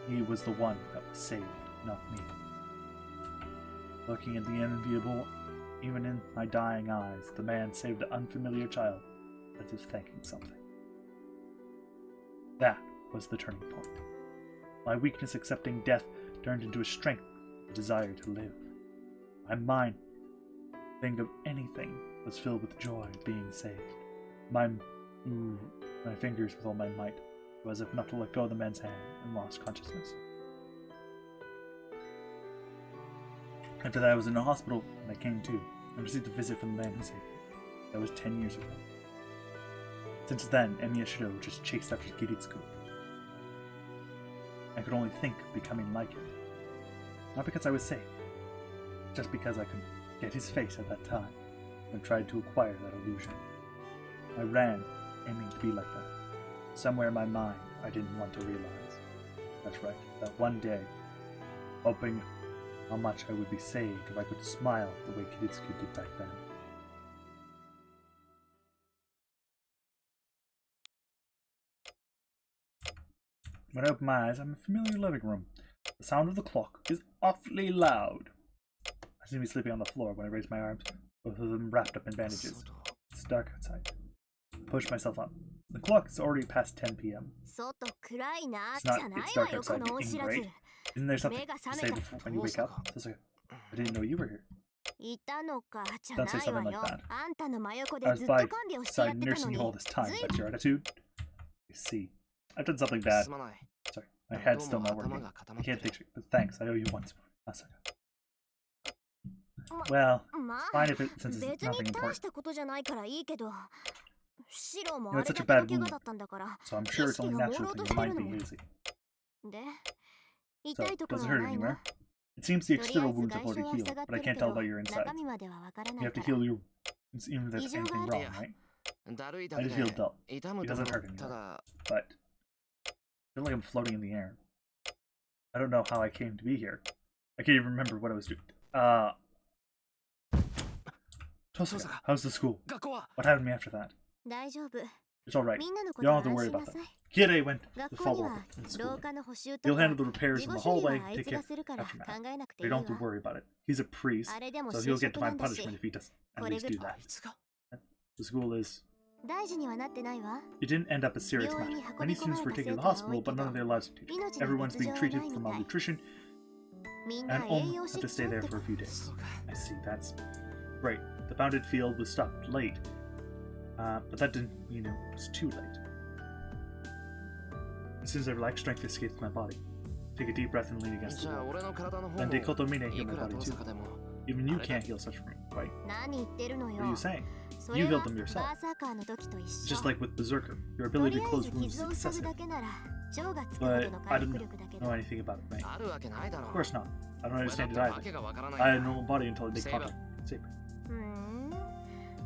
he was the one that was saved, not me. Looking at the enviable, even in my dying eyes, the man saved an unfamiliar child as if thanking something. That was the turning point. My weakness accepting death turned into a strength, a desire to live. My mind, think of anything, was filled with joy of being saved. My fingers with all my might, as if not to let go of the man's hand, and lost consciousness. After that, I was in a hospital, and I came to, and received a visit from the man who saved me. That was 10 years ago. Since then, Emiya Shido just chased after Kiritsugu. I could only think of becoming like him. Not because I was safe, just because I could get his face at that time, and tried to acquire that illusion. I ran, aiming to be like that. Somewhere in my mind, I didn't want to realize. That's right, that one day, hoping how much I would be saved if I could smile the way Kiritsugu did back then. When I open my eyes, I'm in a familiar living room. The sound of the clock is awfully loud. I seem to be sleeping on the floor when I raise my arms, both of them wrapped up in bandages. It's dark outside. I push myself up. The clock is already past 10 p.m. It's dark outside in great. Isn't there something to say before when you wake up? I didn't know you were here. Don't say something like that. I was by side nursing you all this time. That's your attitude? I see. I've done something bad. Sorry, my head's still not working. I can't think straight, but thanks. I owe you once. Asaka. Well, fine if since it's nothing important. You had such a bad wound, so I'm sure it's only natural for your mind to be hazy. So, does it hurt anywhere? It seems the external wounds have already healed, but I can't tell about your insides. You have to heal your wounds even if there's anything wrong, right? I just feel dull. He doesn't hurt anymore. But I feel like I'm floating in the air. I don't know how I came to be here. I can't even remember what I was doing. Tosaka, how's the school? What happened to me after that? It's alright. You don't have to worry about that. Kirei went to follow up in school. He'll handle the repairs in the hallway, take care of aftermath. You don't have to worry about it. He's a priest, so he'll get divine punishment if he doesn't at least do that. The school is... It didn't end up a serious matter. Many students were taken to the hospital, but none of their lives were taken. Everyone's being treated for malnutrition, and only have to stay there for a few days. I see, that's... Right, the bounded field was stopped late. But that didn't mean it was too late. As soon as I relax, strength escapes my body. Take a deep breath and lean against the wall. Then Dekoto Mine heal my body too. Even you can't heal such from me, right? What are you saying? You healed them yourself. Just like with Berserker, your ability to close wounds is excessive. But I don't know anything about it, right? Of course not. I don't understand it either. I had a normal body until I made contact with Saber.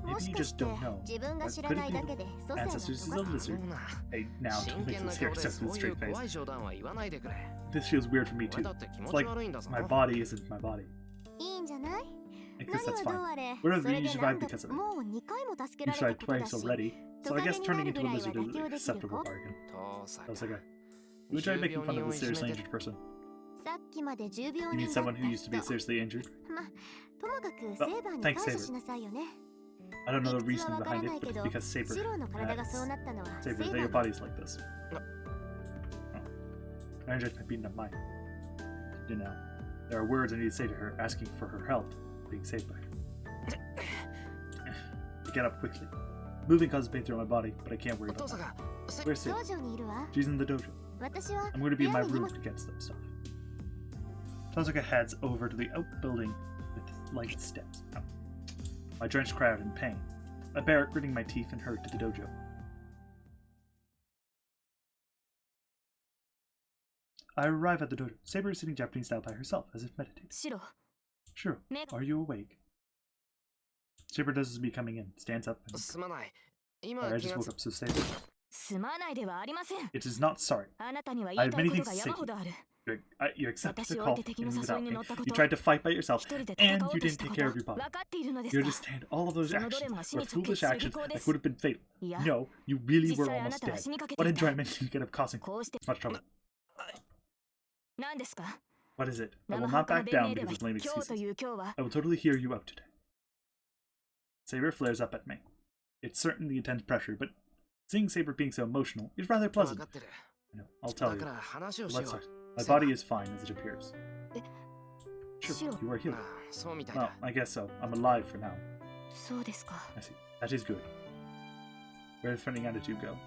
Maybe you just don't know. But could it be ancestors is a lizard? Hey, now don't make this hair stuff with a straight face. This feels weird for me too. It's like my body isn't my body. I guess that's fine. Whatever, you survived because of it. You tried twice already, so I guess turning into a lizard is an acceptable bargain. I was like, you enjoy making fun of a seriously injured person. You mean someone who used to be seriously injured? Well, thanks, Saber. I don't know the reason behind it, but it's because Saber. Saber, that your body's like this. Oh. I enjoyed my beating up mine. You know, there are words I need to say to her, asking for her help, being saved by her. I get up quickly. Moving causes pain throughout my body, but I can't worry about that. Where's Saber? She's in the dojo. I'm going to be in my room to get some stuff. Tosaka heads over to the outbuilding with light steps. Oh. My drenched cry out in pain. I bear it, gritting my teeth, and hurried to the dojo. I arrive at the dojo. Saber is sitting Japanese style by herself, as if meditating. Shiro, are you awake? Saber does me coming in, stands up, and... Sorry, I just woke up, so Saber. It is not sorry. I have many things to say to you. You accepted the call and without me. You tried to fight by yourself, and you didn't take care of your body. You understand all of those actions were foolish actions that would have been fatal. No, you really were almost dead. What enjoyment you could have causing this much trouble? What is it? I will not back down because of lame excuses. I will totally hear you out today. Saber flares up at me. It's certainly intense pressure, but seeing Saber being so emotional is rather pleasant. I know, I'll tell you. Let's start. My body is fine as it appears. Sure, you are healed. Well, I guess so. I'm alive for now. I see. That is good. Where does friendly attitude go?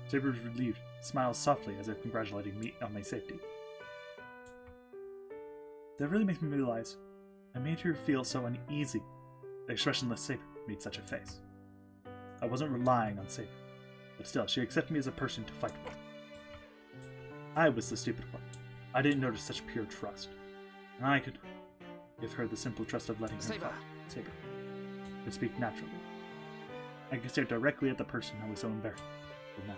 Saber is relieved, smiles softly as if congratulating me on my safety. That really makes me realize I made her feel so uneasy. The expressionless Saber made such a face. I wasn't relying on Saber, but still, she accepted me as a person to fight with. I was the stupid one. I didn't notice such pure trust. And I could give her the simple trust of letting her fight. Saber could speak naturally. I could stare directly at the person I was so embarrassed. But now.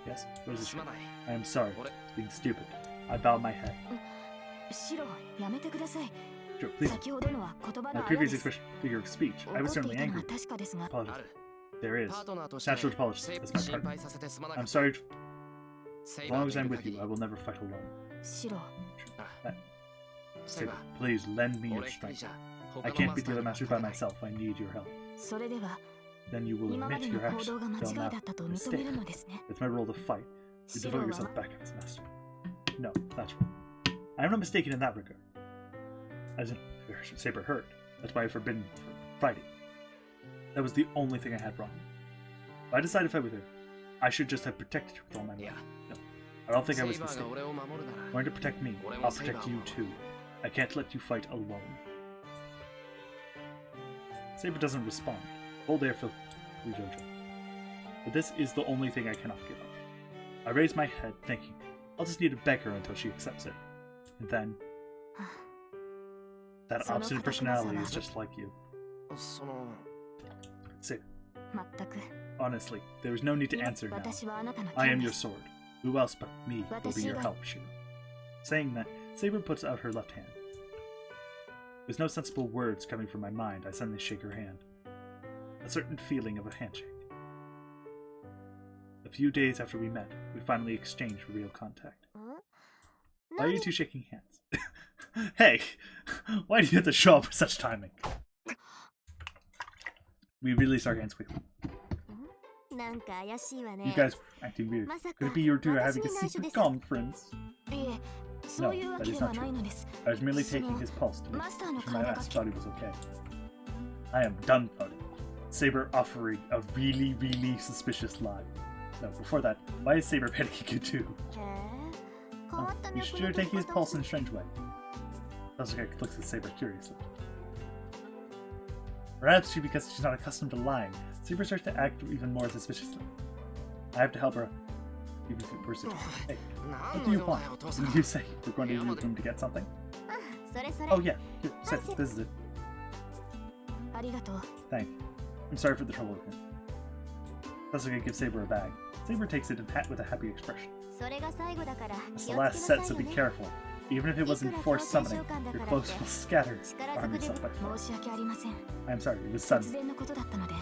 Yes, what is it? I am sorry for being stupid. I bowed my head. Sure, please. My previous expression, figure of speech, I was certainly angry. Apologies. There is. It's natural to apologize. That's my partner. I'm sorry. As long as I'm with you, I will never fight alone. Saber, please lend me your strength. I can't beat the other masters by myself. I need your help. Then you will admit your actions till now mistake. It's my role to fight. You devote yourself back as master. No, that's wrong. I am not mistaken in that regard. As in, Saber hurt. That's why I forbidden fighting. That was the only thing I had wrong. If I decided to fight with her, I should just have protected her with all my might. No, I don't think I was mistaken. You're going to protect me. I'll protect you too. I can't let you fight alone. Saber doesn't respond. Hold air for Jojo. But this is the only thing I cannot give up. I raise my head, thinking, I'll just need to beg her until she accepts it. And then... that obstinate personality is just like you. Saber. Honestly, there is no need to answer now. I am your sword. Who else but me will be your help, Shiro? Saying that, Saber puts out her left hand. With no sensible words coming from my mind, I suddenly shake her hand. A certain feeling of a handshake. A few days after we met, we finally exchanged real contact. Why are you two shaking hands? Hey! Why do you have to show up with such timing? We release our hands quickly. You guys are acting weird. Could it be you two are having a secret conference? No, that is not true. I was merely taking his pulse to make sure my ass thought he was okay. I am dumbfounded. Saber offering a really, really suspicious lie. No, before that, why is Saber panicking you too? Oh, you sure taking his pulse in a strange way. Totsuka looks at Saber curiously. Perhaps because she's not accustomed to lying, Saber starts to act even more suspiciously. I have to help her, even if it were such. Hey, what do you want? Didn't you say we're going to your room to get something? Oh yeah, here, sit. This is it. Thank you. I'm sorry for the trouble with him. Totsuka gives Saber a bag. Saber takes it with a happy expression. It's the last set, so be careful. Even if it wasn't forced summoning, your clothes will scatter arm yourself by force. I am sorry, it was sudden.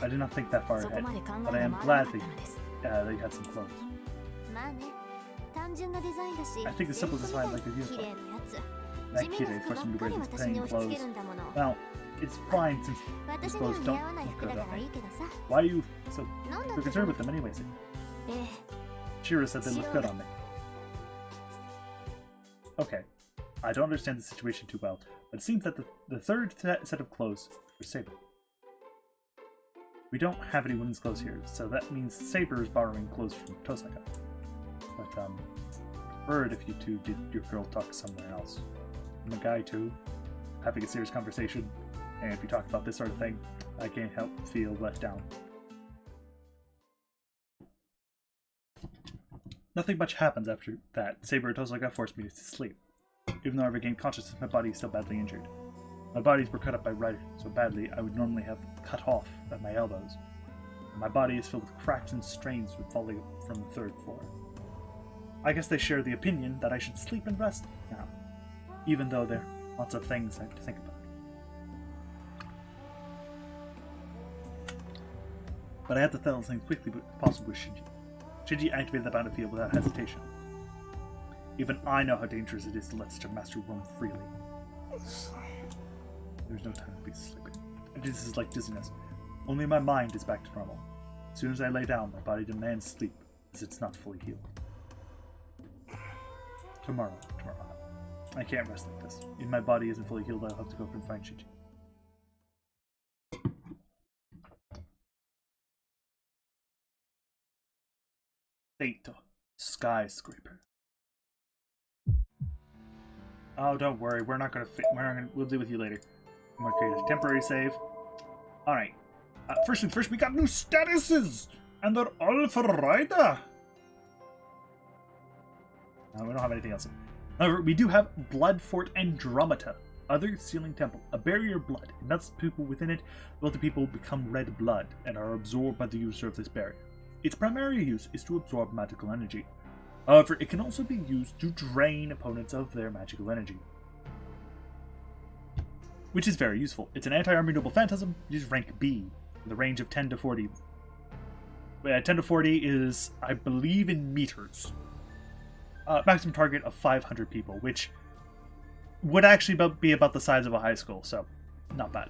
I did not think that far ahead, but I am glad that you had some clothes. I think the simple design like a uniform. That kid forced me to wear these plain clothes. Well, it's fine since these clothes don't look good on me. Why are you so concerned with them anyways? Shiro said they look good on me. Okay, I don't understand the situation too well, but it seems that the third set of clothes for Saber. We don't have any women's clothes here, so that means Saber is borrowing clothes from Totsuka. But, heard if you two did your girl talk somewhere else. I'm a guy too, having a serious conversation, and if you talk about this sort of thing, I can't help feel let down. Nothing much happens after that. Saber and Totsuka forced me to sleep. Even though I regained consciousness, my body is still badly injured. My bodies were cut up by Rider so badly I would normally have cut off at my elbows. And my body is filled with cracks and strains falling from the third floor. I guess they share the opinion that I should sleep and rest now, even though there are lots of things I have to think about. But I had to settle things quickly but possibly with Shinji. Shinji activated the boundary field without hesitation. Even I know how dangerous it is to let such a master roam freely. There's no time to be sleeping. This is like dizziness. Only my mind is back to normal. As soon as I lay down, my body demands sleep, as it's not fully healed. Tomorrow. I can't rest like this. If my body isn't fully healed, I'll have to go confront Shinji. Theta, skyscraper. Oh, don't worry. We'll deal with you later. I'm gonna create a temporary save. All right. First things first, we got new statuses, and they're all for Rider. No, we don't have anything else. However, we do have Blood Fort Andromeda, other sealing temple, a barrier blood. It melts people within it. Wealthy people become red blood and are absorbed by the user of this barrier. Its primary use is to absorb magical energy. However, it can also be used to drain opponents of their magical energy, which is very useful. It's an anti-armor noble phantasm. It is rank B, in the range of 10 to 40. 10 to 40 is, I believe, in meters. Maximum target of 500 people, which would actually be about the size of a high school, so not bad.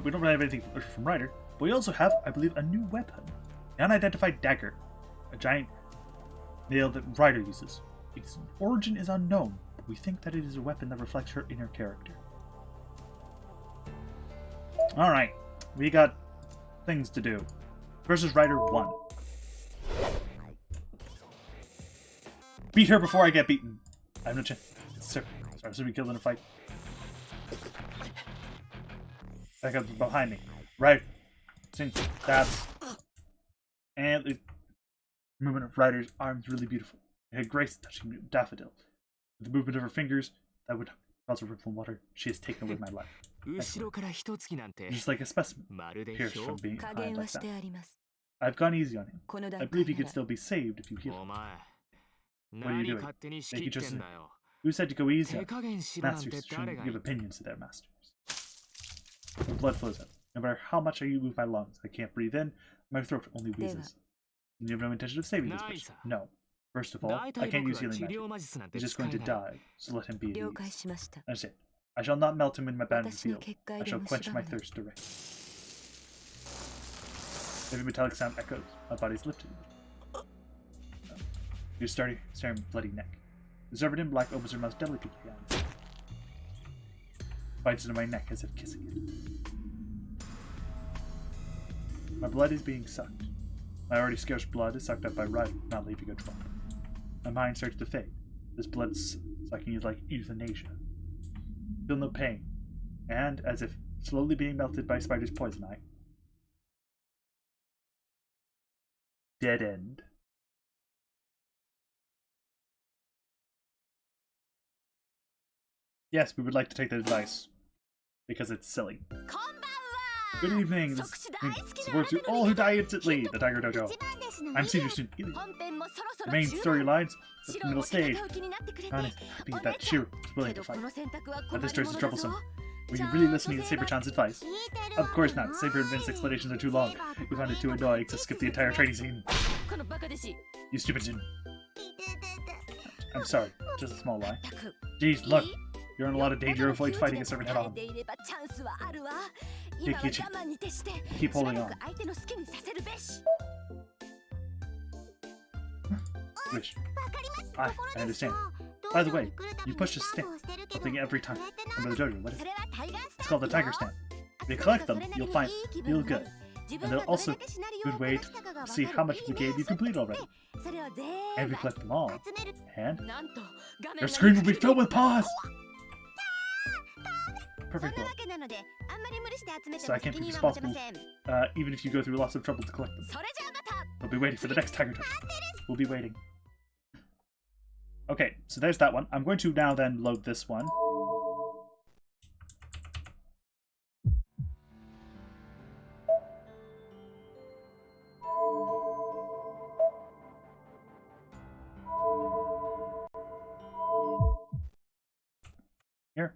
We don't really have anything from Rider, but we also have, I believe, a new weapon. The unidentified dagger. A giant nail that Rider uses. Its origin is unknown, but we think that it is a weapon that reflects her inner character. Alright, we got things to do. Versus Rider 1. Beat her before I get beaten. I have no chance. Sorry, I should be killed in a fight. Back up behind me. Right. Stabs. And the movement of Rider's arms really beautiful. It had grace touching Daffodil. With the movement of her fingers, that would Also ripped from water. She has taken away my life. 後ろから一突きなんて Just like a specimen, まるで pierced ひょ from う being 加 behind 減は like して that. あります I've gone easy on him. この段 I 階 believe he な could ら still be saved if you heal お him. 前 What are you 何 doing? 勝手に仕切ってんだよ Who said to go easy 手 on 加減しろなんて masters? 誰 Shouldn't が give 言った opinions to their masters. The blood flows out. No matter how much I move my lungs, I can't breathe in. My throat only wheezes. And you have no intention of saving this person? No. First of all, 大 I 体 can't 僕 use は healing 治 magic. 療魔術なんて He's just 使 going え to ない die, so let him be at 了解 ease. しました Understand? I shall not melt him in my battlefield. 私の結界 I で shall も quench 縛 my るの thirst direct. Every metallic sound echoes. My body's lifted. You're staring bloody neck. The servant in black opens her mouth delicately and bites into my neck as if kissing it. My blood is being sucked. My already scarce blood is sucked up by riding, not leaving a drop. My mind starts to fade. This blood sucking is like euthanasia. Feel no pain, and as if slowly being melted by Spider's poison eye. Dead end. Yes, we would like to take that advice because it's silly. こんばんは Good evening. This supports to all who die instantly. The Tiger Dojo. I'm senior student Ilya. 本編もそろそ The ろ main 中盤 storylines, シ the ロ middle も戦 stage. う気になってくれて I'm happy that Shiro is け willing to ど fight. この選択は But 困 this り choice is ものだぞ troublesome. Were you really listening to Saber-chan's advice? Of course not. Saber and Vince's explanations are too long. We found it too annoying to skip the entire training scene. このバカ弟子 You stupid student. I'm sorry. Just a small lie. 全く Jeez, look. You're in a lot of danger. Avoid fighting a servant head 耐え on. ていればチャンスはあるわ今は我慢に徹して Keep しば holding ら on. く相手の好きにさせるべし Wish. I understand. By the way, you push a stand. Something every time. Remember the dojo. What is そ it? れはタイガースタ It's called the Tiger Stand. If you collect them, you'll find feel good. And they're also a good way to see how much of the game you complete already. And if you collect them all, and なんと画面 your screen will be filled with paws! そん Perfect な world. わけなのであんまり無理して集めて So I も can't 責 be 任は持てま responsible, せん even if you go through lots of trouble to collect them. それじゃあまた We'll be waiting for the next Tiger Dojo. We'll be waiting. Okay, so there's that one. I'm going to now then load this one. Here.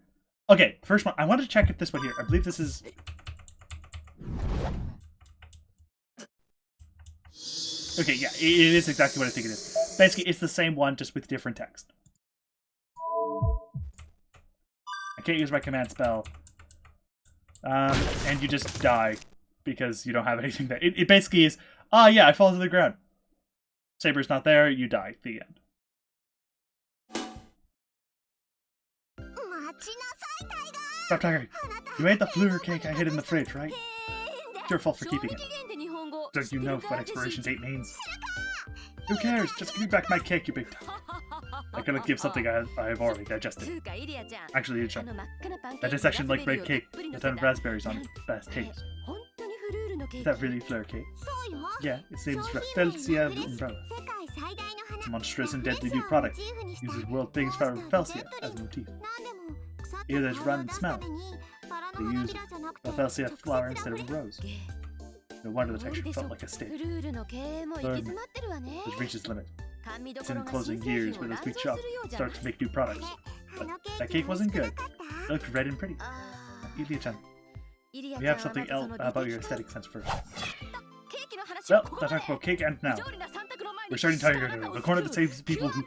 Okay, first one. I want to check if this one here. I believe this is... Okay, yeah, it is exactly what I think it is. Basically, it's the same one, just with different text. I can't use my command spell. And you just die because you don't have anything there. It basically is, ah, yeah, I fall to the ground. Saber's not there, you die. The end. Stop talking. You ate the fleur cake I hid in the fridge, right? It's your fault for keeping it. Don't you know what expiration date means? Who cares? Just give me back my cake, you big time. I cannot give something I have already digested. Actually, it's that is actually like red cake with 10 raspberries on it. Best taste. Is that really fleur cake? Yeah, its name is Rafelsia umbrella. It's a monstrous and deadly new product. It uses world's biggest flower Rafelsia as a motif. Here there's run and smell. They use Rafelsia flower instead of a rose. No wonder the texture felt like a stick. Learn has reached its limit. It's in closing years where this big shop starts to make new products. But that cake wasn't good. It looked red and pretty. Ilya-chan, we have something else about your aesthetic sense first. Well, let's talk about cake and now. We're starting Tiger Dojo, the corner that saves people who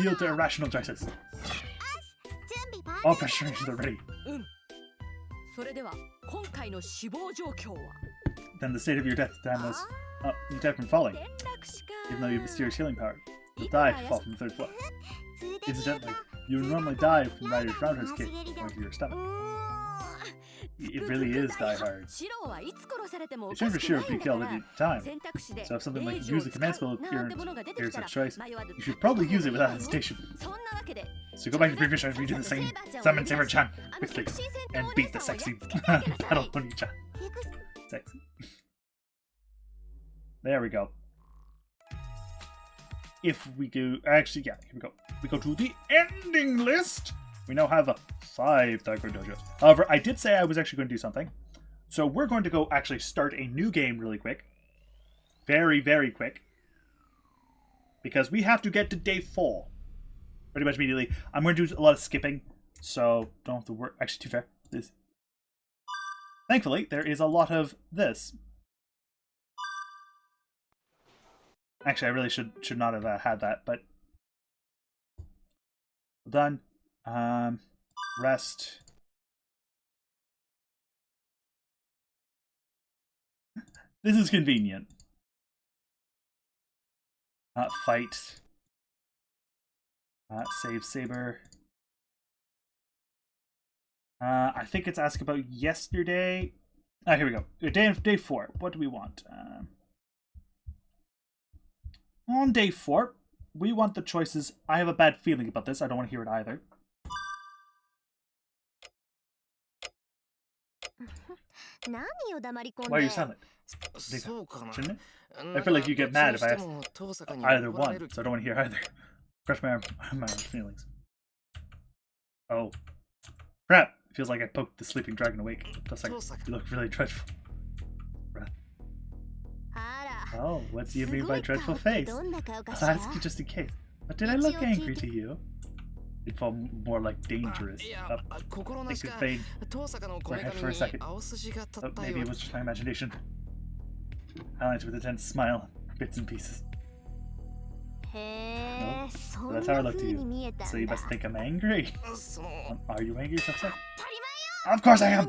yield to irrational choices. All preparations are ready. それでは今回の死亡状況は Then the state of your death time was you died from falling. 転落死か Even though you have mysterious healing power, you'll die if you fall from the third floor. Incidentally, you would normally die from Rider's roundhouse kick going through your stomach. It really is Die Hard. シロは いつ殺されてもお It's か never しく sure ない if ん you だ kill か at ら any time. 選択肢で So if something like レイジを use the command 使う spell なんてものが出てき appears た as ら a choice, 迷わず you should probably use it without hesitation. そんなわけで So go back to the previous show and redo the same. Summon Saber-chan quickly and beat the sexy Battle Pony-chan. Sexy. There we go. If we go, actually, yeah, here we go. We go to the ending list. We now have 5 Taiko Dojos. However, I did say I was actually going to do something. So we're going to go actually start a new game really quick. Very, very quick. Because we have to get to day 4. Pretty much immediately. I'm going to do a lot of skipping. So don't have to work. Actually, too fair. This. Thankfully, there is a lot of this. Actually, I really should not have had that, but done. Rest. This is convenient. Fight. Save Saber. I think it's asked about yesterday. Here we go. Day 4. What do we want? On day 4, we want the choices. I have a bad feeling about this. I don't want to hear it either. Why are you silent? Shouldn't it? I feel like you get mad if I ask either one, so I don't want to hear either. Crush my feelings. Oh. Crap! It feels like I poked the sleeping dragon awake. Just like, you look really dreadful. Oh, what do you mean by dreadful face? I'll ask you just in case. But did I look angry to you? It felt more like dangerous. I could fade my head for a second. But maybe it was just my imagination. I answered with a tense smile, bits and pieces. No, so that's how I look to you. So you must think I'm angry. Are you angry or upset? Of course I am! I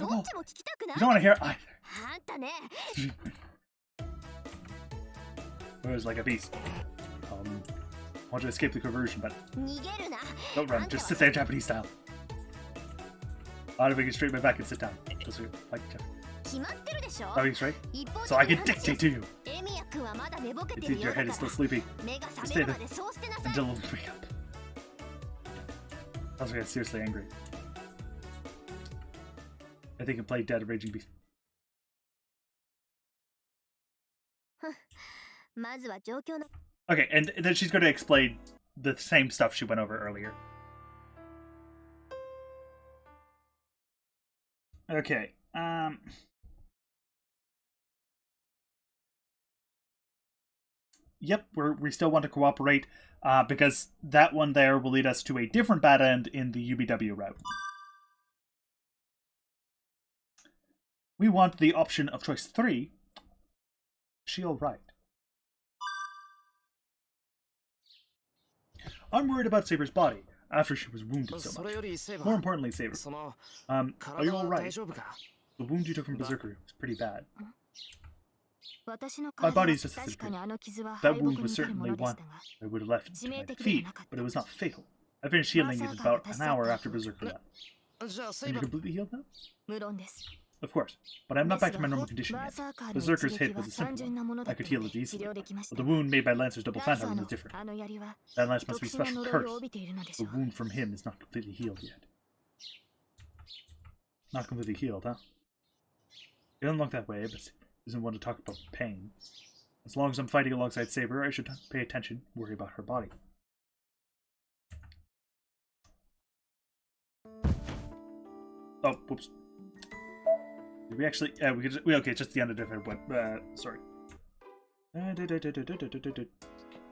don't know. You don't want to hear either. It was like a beast. I want to escape the conversion, but don't run. Just sit there Japanese style. I'll get straight my back and sit down. Just like Are you straight? So I can dictate to you. It seems your head is still sleepy. Just stay there until we wake up. I was seriously angry. I think I played Dead Raging Beast. Okay, and then she's going to explain the same stuff she went over earlier. Okay, Yep, we still want to cooperate, because that one there will lead us to a different bad end in the UBW route. We want the option of choice 3. Is she alright? I'm worried about Saber's body after she was wounded so much. More importantly, Saber, are you alright? The wound you took from Berserker was pretty bad. My body's just as good. That wound was certainly one I would have left to my feet, but it was not fatal. I finished healing it about an hour after Berserker left. And you're completely healed now? Of course, but I'm not back to my normal condition yet. Berserker's hit was a simple one. I could heal it easily. But the wound made by Lancer's double phantom is different. That Lance must be a special curse. The wound from him is not completely healed yet. Not completely healed, huh? It doesn't look that way, but doesn't want to talk about pain. As long as I'm fighting alongside Saber, I should pay attention, worry about her body. Oh, whoops. Did we actually? We could. Okay, just the end of different one. Sorry.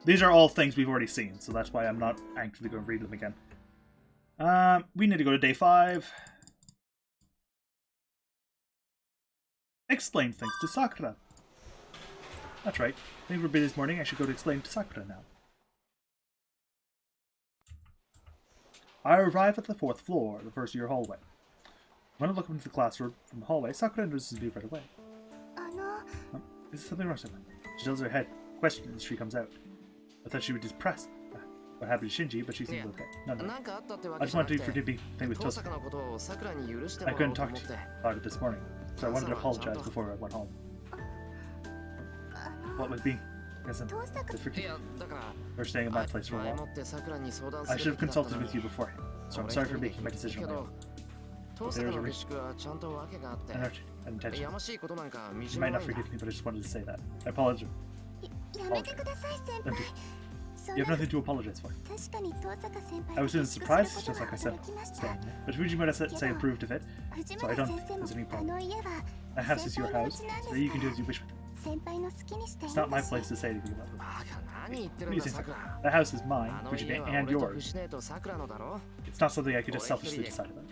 These are all things we've already seen, so that's why I'm not actively going to read them again. We need to go to day 5. Explain things to Sakura. That's right. I think we're busy this morning. I should go to explain to Sakura now. I arrive at the 4th floor, the first of your hallway. When I look into the classroom from the hallway, Sakura notices me right away. Is there something wrong with her? She tilts her head, questioning as she comes out. I thought she would be depressed. What happened to Shinji, but she seemed okay. No. I just wanted to forgive me thing with Tosaka. I couldn't talk to you about it this morning, so I wanted to apologize before I went home. What with being? Because I'm forgive you for staying in my place for a while. I should have consulted with you beforehand, so I'm sorry for making my decision on my own. There was a reason. An intention. You might not forgive me, but I just wanted to say that. I apologize. You have nothing to apologize for. I was surprised, just like I said, staying there. But Fujimura-sensei approved of it, so I don't think there's any problem. My house is your house, so you can do as you wish with it. It's not my place to say anything about it. What do you think, Sakura? The house is mine, Fujime, and yours. It's not something I could just selfishly decide about.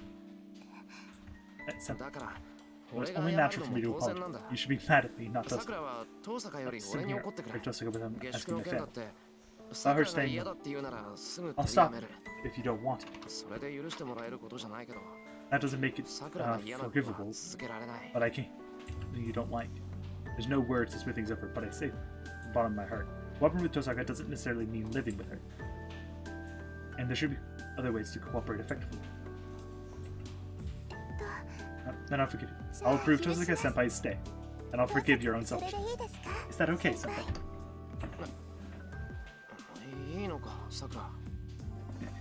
Well, it's only natural for me to apologize. You should be mad at me, not Tosaka. Sitting here, or Tosaka without asking my family. About her staying, I'll stop if you don't want it. That doesn't make it forgivable, but I can't. You don't like. There's no words to smooth things over, but I say from the bottom of my heart. Cooperating with Tosaka doesn't necessarily mean living with her. And there should be other ways to cooperate effectively. Then I'll forgive you. I'll approve Tosaka-senpai's stay, and I'll forgive your own selfishness. Is that okay, Senpai?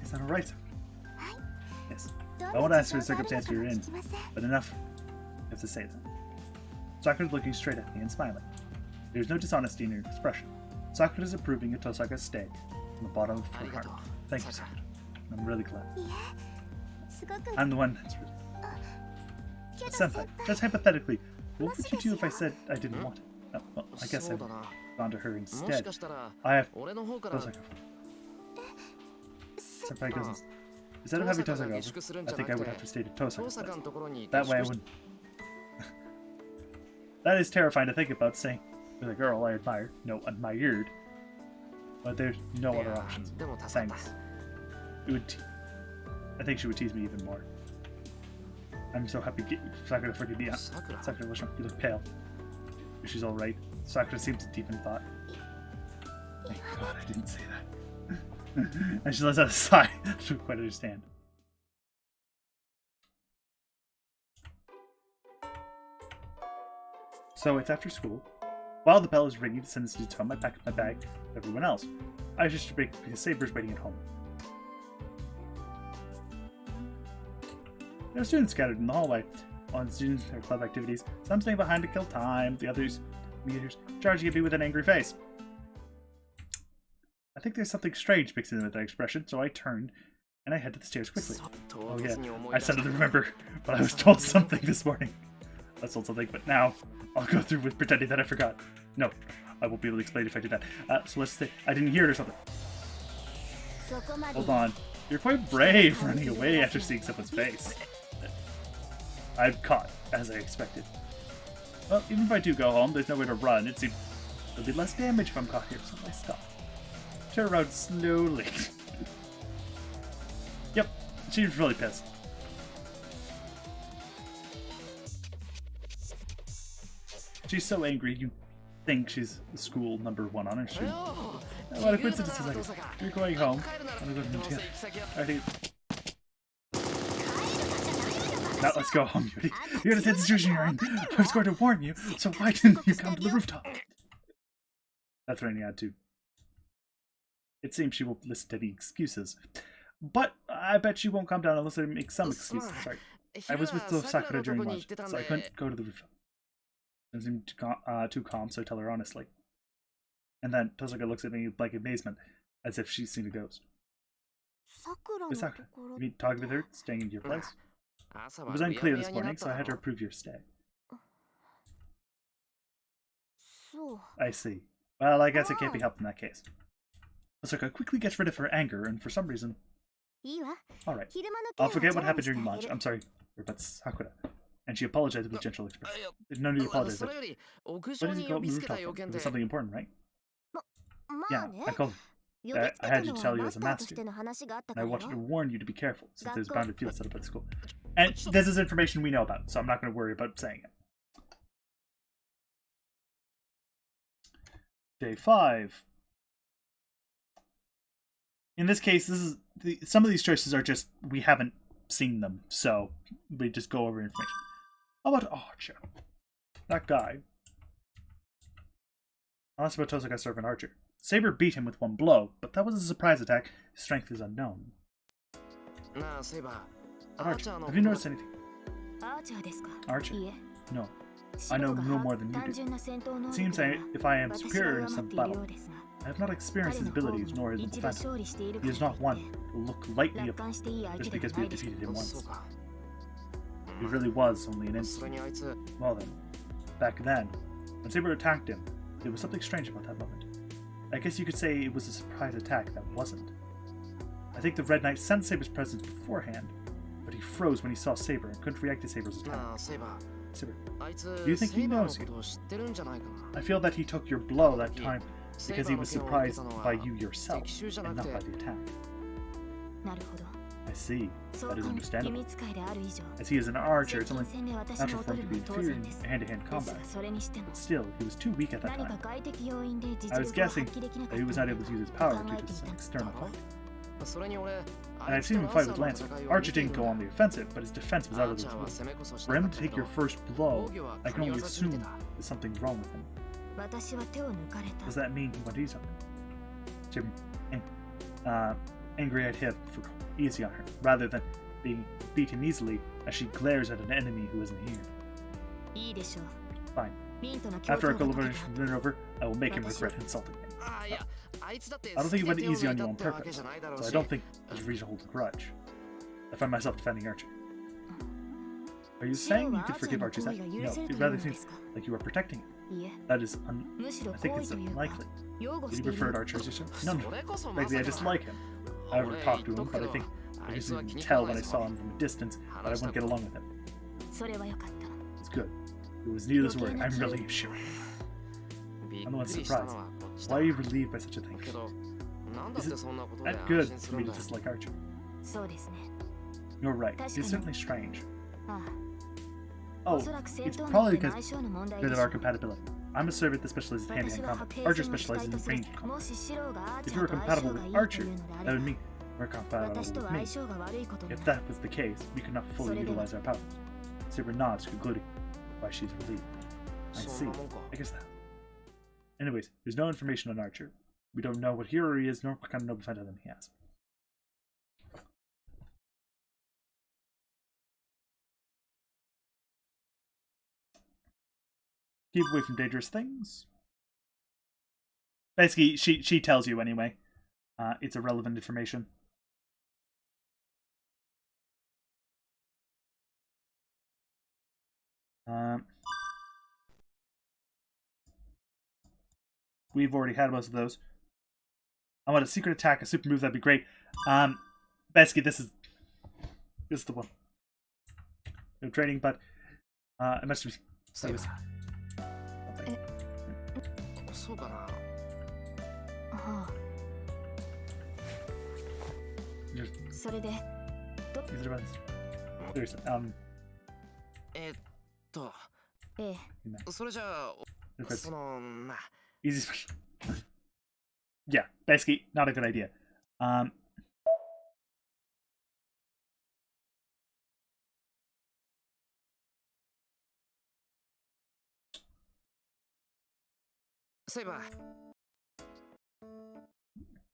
Is that alright? Yes. I won't ask for the circumstance you're in, but enough. You have to say that. Sakura's looking straight at me and smiling. There's no dishonesty in her expression. Sakura's approving of Tosaka's stay from the bottom of her heart. Thank you, Sakura. I'm really glad. I'm the one that's really... Senpai, just hypothetically, what would you do if I said I didn't want it? Oh, well, I guess I would have gone to her instead. I have Tosaka. Senpai goes, instead of having Tosaka over, I think I would have to stay to Tosaka's place. That way I wouldn't... That is terrifying to think about, saying, with a girl I admire, no, admired, but there's no other options. Thanks. It would I think she would tease me even more. I'm so happy Sakura forgive me. Sakura, what's wrong? You look pale. She's alright. Sakura seems deep in thought. Thank God I didn't say that. And she lets out a sigh. I don't quite understand. So it's after school. While the bell is ringing to send us to home, I pack up my bag with everyone else. I just break because Saber's waiting at home. There are students scattered in the hallway. One student their club activities. Some staying behind to kill time. The others, meters, charging at me with an angry face. I think there's something strange mixed in with that expression, so I turn and I head to the stairs quickly. Oh yeah, I suddenly remember, but I was told something this morning. I was told something, but now I'll go through with pretending that I forgot. No, I won't be able to explain if I do that. So let's say I didn't hear it or something. Hold on. You're quite brave running away after seeing someone's face. I'm caught, as I expected. Well, even if I do go home, there's nowhere to run. It seems there'll be less damage if I'm caught here, so I stop. Turn around slowly. Yep, she's really pissed. She's so angry, you think she's school #1 on her street. What a coincidence is like, you're going home. I'm going to go together. I think... Now let's go home, Yuri. You understand the situation you're in. I was going to warn you, so why didn't you come to the rooftop? That's what I need to. It seems she won't listen to any excuses. But I bet she won't come down unless I make some excuses. Sorry. I was with Sakura during lunch, so I couldn't go to the rooftop. It seemed too calm, so I tell her honestly. And then Tosaka looks at me with blank amazement, as if she's seen a ghost. Miss Sakura, you mean talking with her, staying in your place? It was unclear this morning, so I had to approve your stay. I see. Well, I guess it can't be helped in that case. Tosaka quickly gets rid of her anger, and for some reason... Alright, I'll forget what happened during lunch. I'm sorry, but Sakura. And she apologized with a gentle expression. There's no need to apologize. Why did you go up the rooftop? It was something important, right? Yeah, I called. I had to tell you as a master. And I wanted to warn you to be careful, since there's bounded fields set up at school. And this is information we know about, so I'm not going to worry about saying it. Day 5. In this case, this is some of these choices are just, we haven't seen them, so we just go over information. How about Archer? That guy. Unless about Tosaka servant Archer. Saber beat him with one blow, but that was a surprise attack. His strength is unknown. Archer, have you noticed anything? Archer? No. I know no more than you do. It seems if I am superior in some battle, I have not experienced his abilities nor his defense. He is not one who will look lightly upon just because we have defeated him once. He really was only an instant. Well then, back then, when Saber attacked him, there was something strange about that moment. I guess you could say it was a surprise attack that wasn't. I think the Red Knight sensed Saber's presence beforehand, but he froze when he saw Saber and couldn't react to Saber's attack. Saber, do you think he knows you? I feel that he took your blow that time because he was surprised by you yourself, and not by the attack. I see. That is understandable. As he is an archer, it's only natural for him to be inferior in hand-to-hand combat. But still, he was too weak at that time. I was guessing that he was not able to use his power due to some external fight. And I've seen him fight with Lancer. Archer didn't go on the offensive, but his defense was out of this world. For him to take your first blow, I can only assume there's something wrong with him. Does that mean he went to do something? Jim, angry at him for going easy on her, rather than being beat him easily as she glares at an enemy who isn't here. Fine. After our conversation is over, I will make him regret insulting me. I don't think he went easy on you on purpose, so I don't think there's reason to hold a grudge. I find myself defending Archer. Are you saying you could forgive Archer's act? No, it rather seems like you are protecting him. That is I think it's unlikely. Did you prefer Archer as yourself? No. Frankly, I dislike him. I never talked to him, but I think I just could tell when I saw him from a distance that I wouldn't get along with him. It's good. It was needless word. I'm really assured. I'm the one surprised. Why are you relieved by such a thing? Is it that good for me to dislike Archer? You're right. He's certainly strange. Oh, it's probably because of our compatibility. I'm a servant that specializes in hand-to-hand combat. Archer specializes in range combat. If you were compatible with Archer, that would mean we're compatible with me. If that was the case, we could not fully utilize our powers. Saber nods, concluding why she's relieved. I see. I guess that. Anyways, there's no information on Archer. We don't know what hero he is, nor what kind of noble fandom he has. Keep away from dangerous things. Basically, she tells you anyway. It's irrelevant information. We've already had most of those. I want a secret attack, a super move, that'd be great. Basically, this is the one. No training, but it must be. So just, easy special. Yeah, basically, not a good idea. A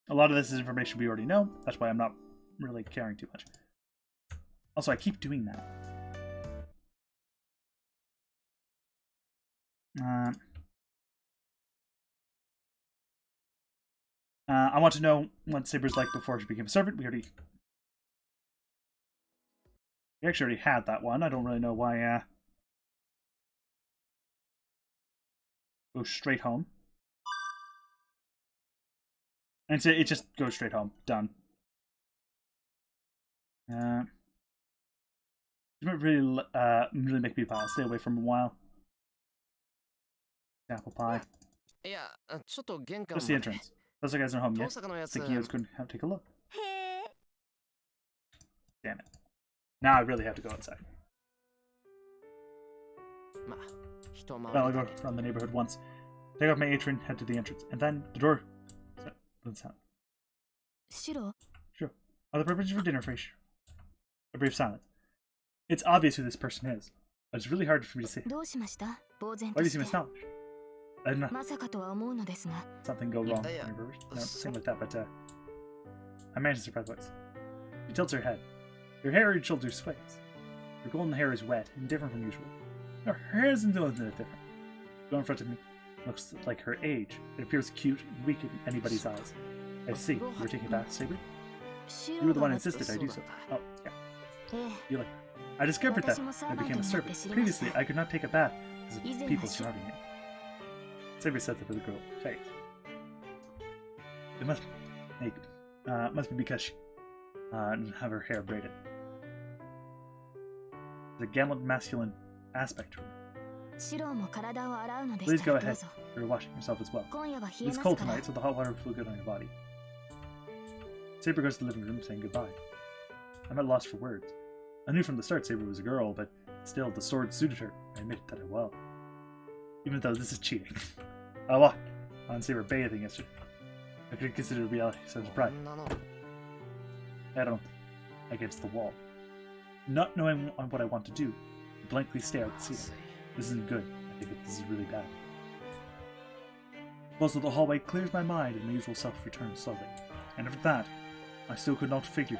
lot of this is information we already know. That's why I'm not really caring too much. Also, I keep doing that. I want to know what Saber's like before she became a servant. We actually already had that one. I don't really know why. Go straight home. And so it just goes straight home. Done. Really make me stay away from a while. Apple pie. Just the entrance. Those guys are home yet. Thinking I was going to have to take a look. Damn it. Now I really have to go outside. Well, I'll go around the neighborhood once. Take off my apron, head to the entrance. And then the door. What's that? Sure. Are the preparations for dinner, Fraser? A brief silence. It's obvious who this person is, but it's really hard for me to say. Why do you seem astonished? I did not. Something go wrong. No, something like that, but I managed to surprise voice. She tilts her head. Your hair and shoulders sways. Your golden hair is wet and different from usual. Her hair isn't doing anything different. Go in front of me. Looks like her age. It appears cute and weak in anybody's eyes. I see. You were taking a bath, Saber? You were the one who insisted I do so. Oh, yeah. You like. I discovered that I became a servant. Previously, I could not take a bath because of people surrounding me. Saber said that with a girl face. It must be because she didn't have her hair braided. There's a gallant masculine aspect to her. Please go ahead. You're washing yourself as well. It's cold tonight, so the hot water will feel good on your body. Saber goes to the living room, saying goodbye. I'm at loss for words. I knew from the start Saber was a girl, but still, the sword suited her. I admit that I well. Even though this is cheating. I walked on Saber bathing yesterday. I could consider it reality, so I was pride. I don't. Against the wall. Not knowing what I want to do, I blankly stare at the ceiling. This isn't good. I think this is really bad. Also, the hallway clears my mind and my usual self returns slowly. And after that, I still could not figure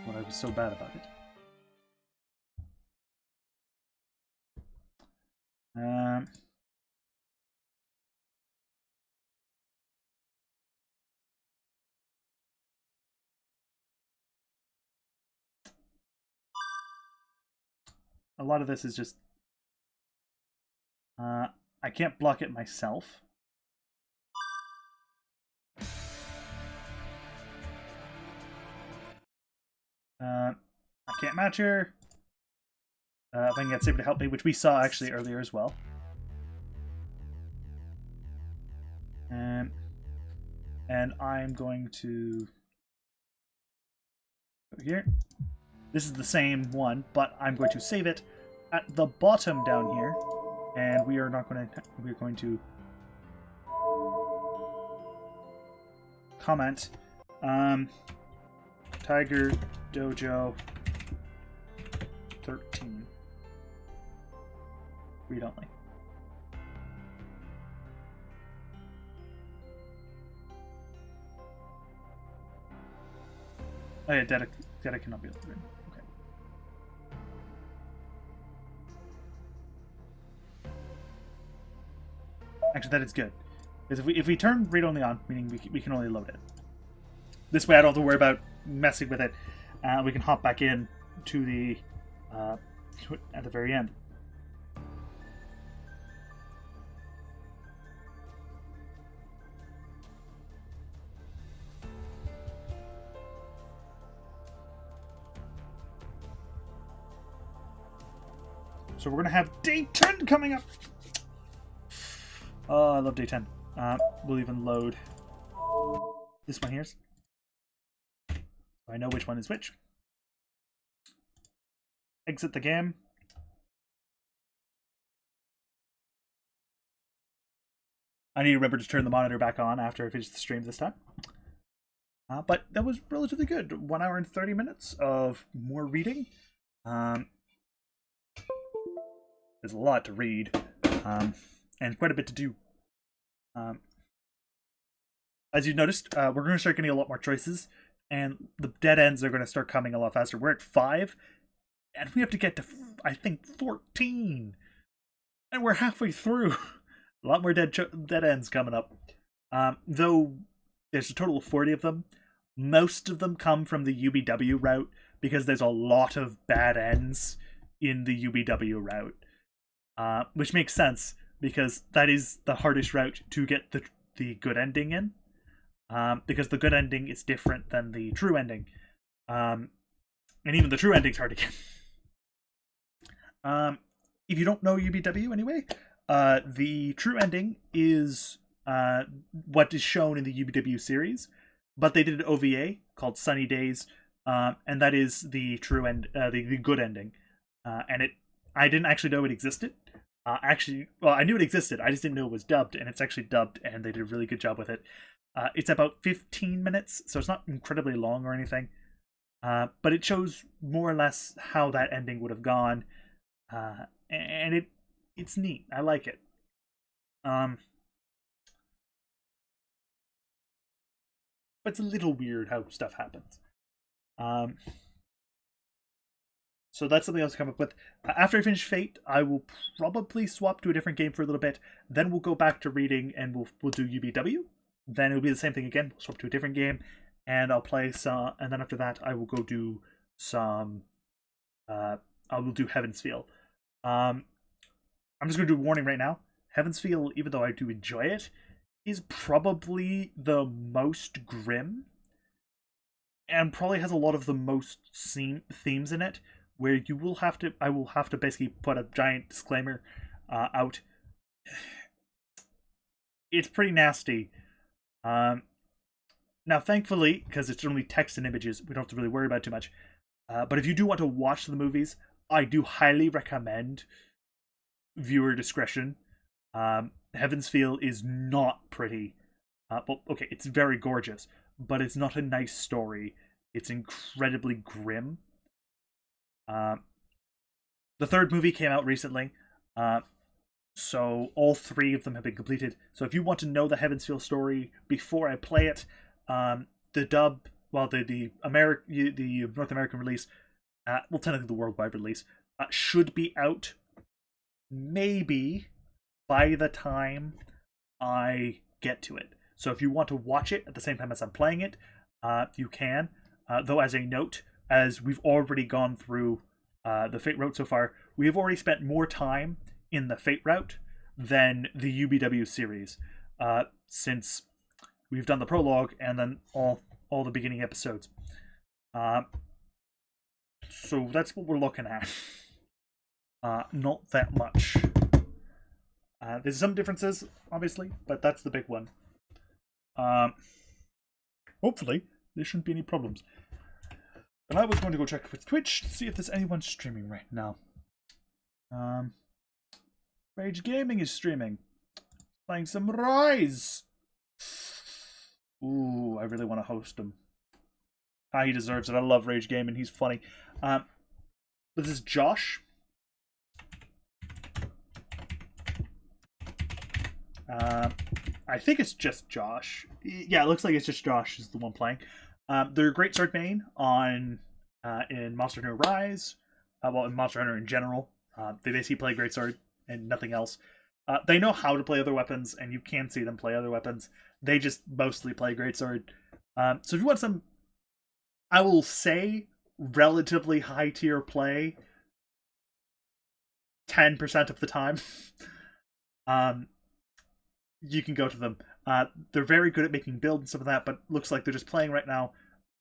what I was so bad about it. A lot of this is just I can't block it myself. I can't match her. If I can get Saber to help me, which we saw actually earlier as well. And I'm going to go here. This is the same one, but I'm going to save it at the bottom down here, and we are not going to. We're going to comment. Tiger Dojo 13. Read only. Oh yeah, data cannot be opened. Okay. Actually, that is good. Because if we turn read only on, meaning we can only load it. This way I don't have to worry about messing with it. We can hop back in to the at the very end. So we're going to have day 10 coming up. Oh, I love day 10. We'll even load this one here. I know which one is which. Exit the game. I need to remember to turn the monitor back on after I finish the stream this time. But that was relatively good. 1 hour and 30 minutes of more reading. There's a lot to read, and quite a bit to do. As you noticed, we're going to start getting a lot more choices, and the dead ends are going to start coming a lot faster. We're at 5, and we have to get to, I think, 14. And we're halfway through. A lot more dead ends coming up. Though there's a total of 40 of them. Most of them come from the UBW route, because there's a lot of bad ends in the UBW route. Which makes sense, because that is the hardest route to get the good ending in. Because the good ending is different than the true ending. And even the true ending's hard to get. If you don't know UBW anyway, the true ending is what is shown in the UBW series, but they did an OVA called Sunny Days, and that is the true the good ending. And I didn't actually know it existed. Well, I knew it existed. I just didn't know it was dubbed, and it's actually dubbed, and they did a really good job with it. It's about 15 minutes, so it's not incredibly long or anything. But it shows more or less how that ending would have gone, and it's neat. I like it. But it's a little weird how stuff happens. So that's something else to come up with. After I finish Fate, I will probably swap to a different game for a little bit. Then we'll go back to reading and we'll do UBW. Then it'll be the same thing again. We'll swap to a different game and I'll play some. And then after that, I will go do some. I will do Heaven's Feel. I'm just going to do a warning right now. Heaven's Feel, even though I do enjoy it, is probably the most grim and probably has a lot of the most themes in it, where I will have to basically put a giant disclaimer out. It's pretty nasty. Now, thankfully, because it's only text and images, we don't have to really worry about it too much. But if you do want to watch the movies, I do highly recommend viewer discretion. Heaven's Feel is not pretty. Well, okay, it's very gorgeous, but it's not a nice story. It's incredibly grim. The third movie came out recently, so all three of them have been completed. So if you want to know the Heaven's Feel story before I play it, the dub, well, the North American release, well, technically the worldwide release, should be out maybe by the time I get to it. So if you want to watch it at the same time as I'm playing it, you can. Though as a note, as we've already gone through the Fate route so far, we have already spent more time in the Fate route than the UBW series, since we've done the prologue and then all the beginning episodes. So that's what we're looking at. Not that much. There's some differences, obviously, but that's the big one. Hopefully, there shouldn't be any problems. And I was going to go check with Twitch to see if there's anyone streaming right now. Rage Gaming is streaming. Playing some Rise. Ooh, I really want to host him. He deserves it. I love Rage Gaming. He's funny. This is Josh. I think it's just Josh. Yeah, it looks like it's just Josh is the one playing. They're Great Sword main on in Monster Hunter Rise. Well, in Monster Hunter in general. They basically play Great Sword and nothing else. They know how to play other weapons, and you can see them play other weapons. They just mostly play Great Sword. So if you want some, I will say, relatively high tier play 10% of the time, you can go to them. They're very good at making builds and stuff like that, but looks like they're just playing right now.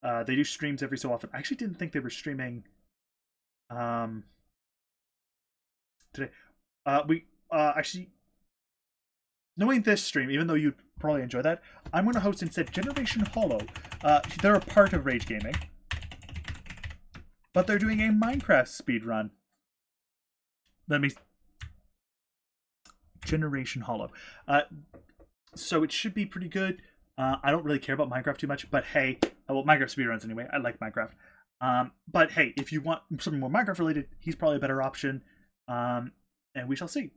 They do streams every so often. I actually didn't think they were streaming today. We actually, knowing this stream, even though you'd probably enjoy that, I'm going to host instead Generation Hollow. They're a part of Rage Gaming, but they're doing a Minecraft speedrun. Let me... Generation Hollow. So it should be pretty good. I don't really care about Minecraft too much, but hey, well, Minecraft speedruns anyway. I like Minecraft. But hey, if you want something more Minecraft related, he's probably a better option. And we shall see.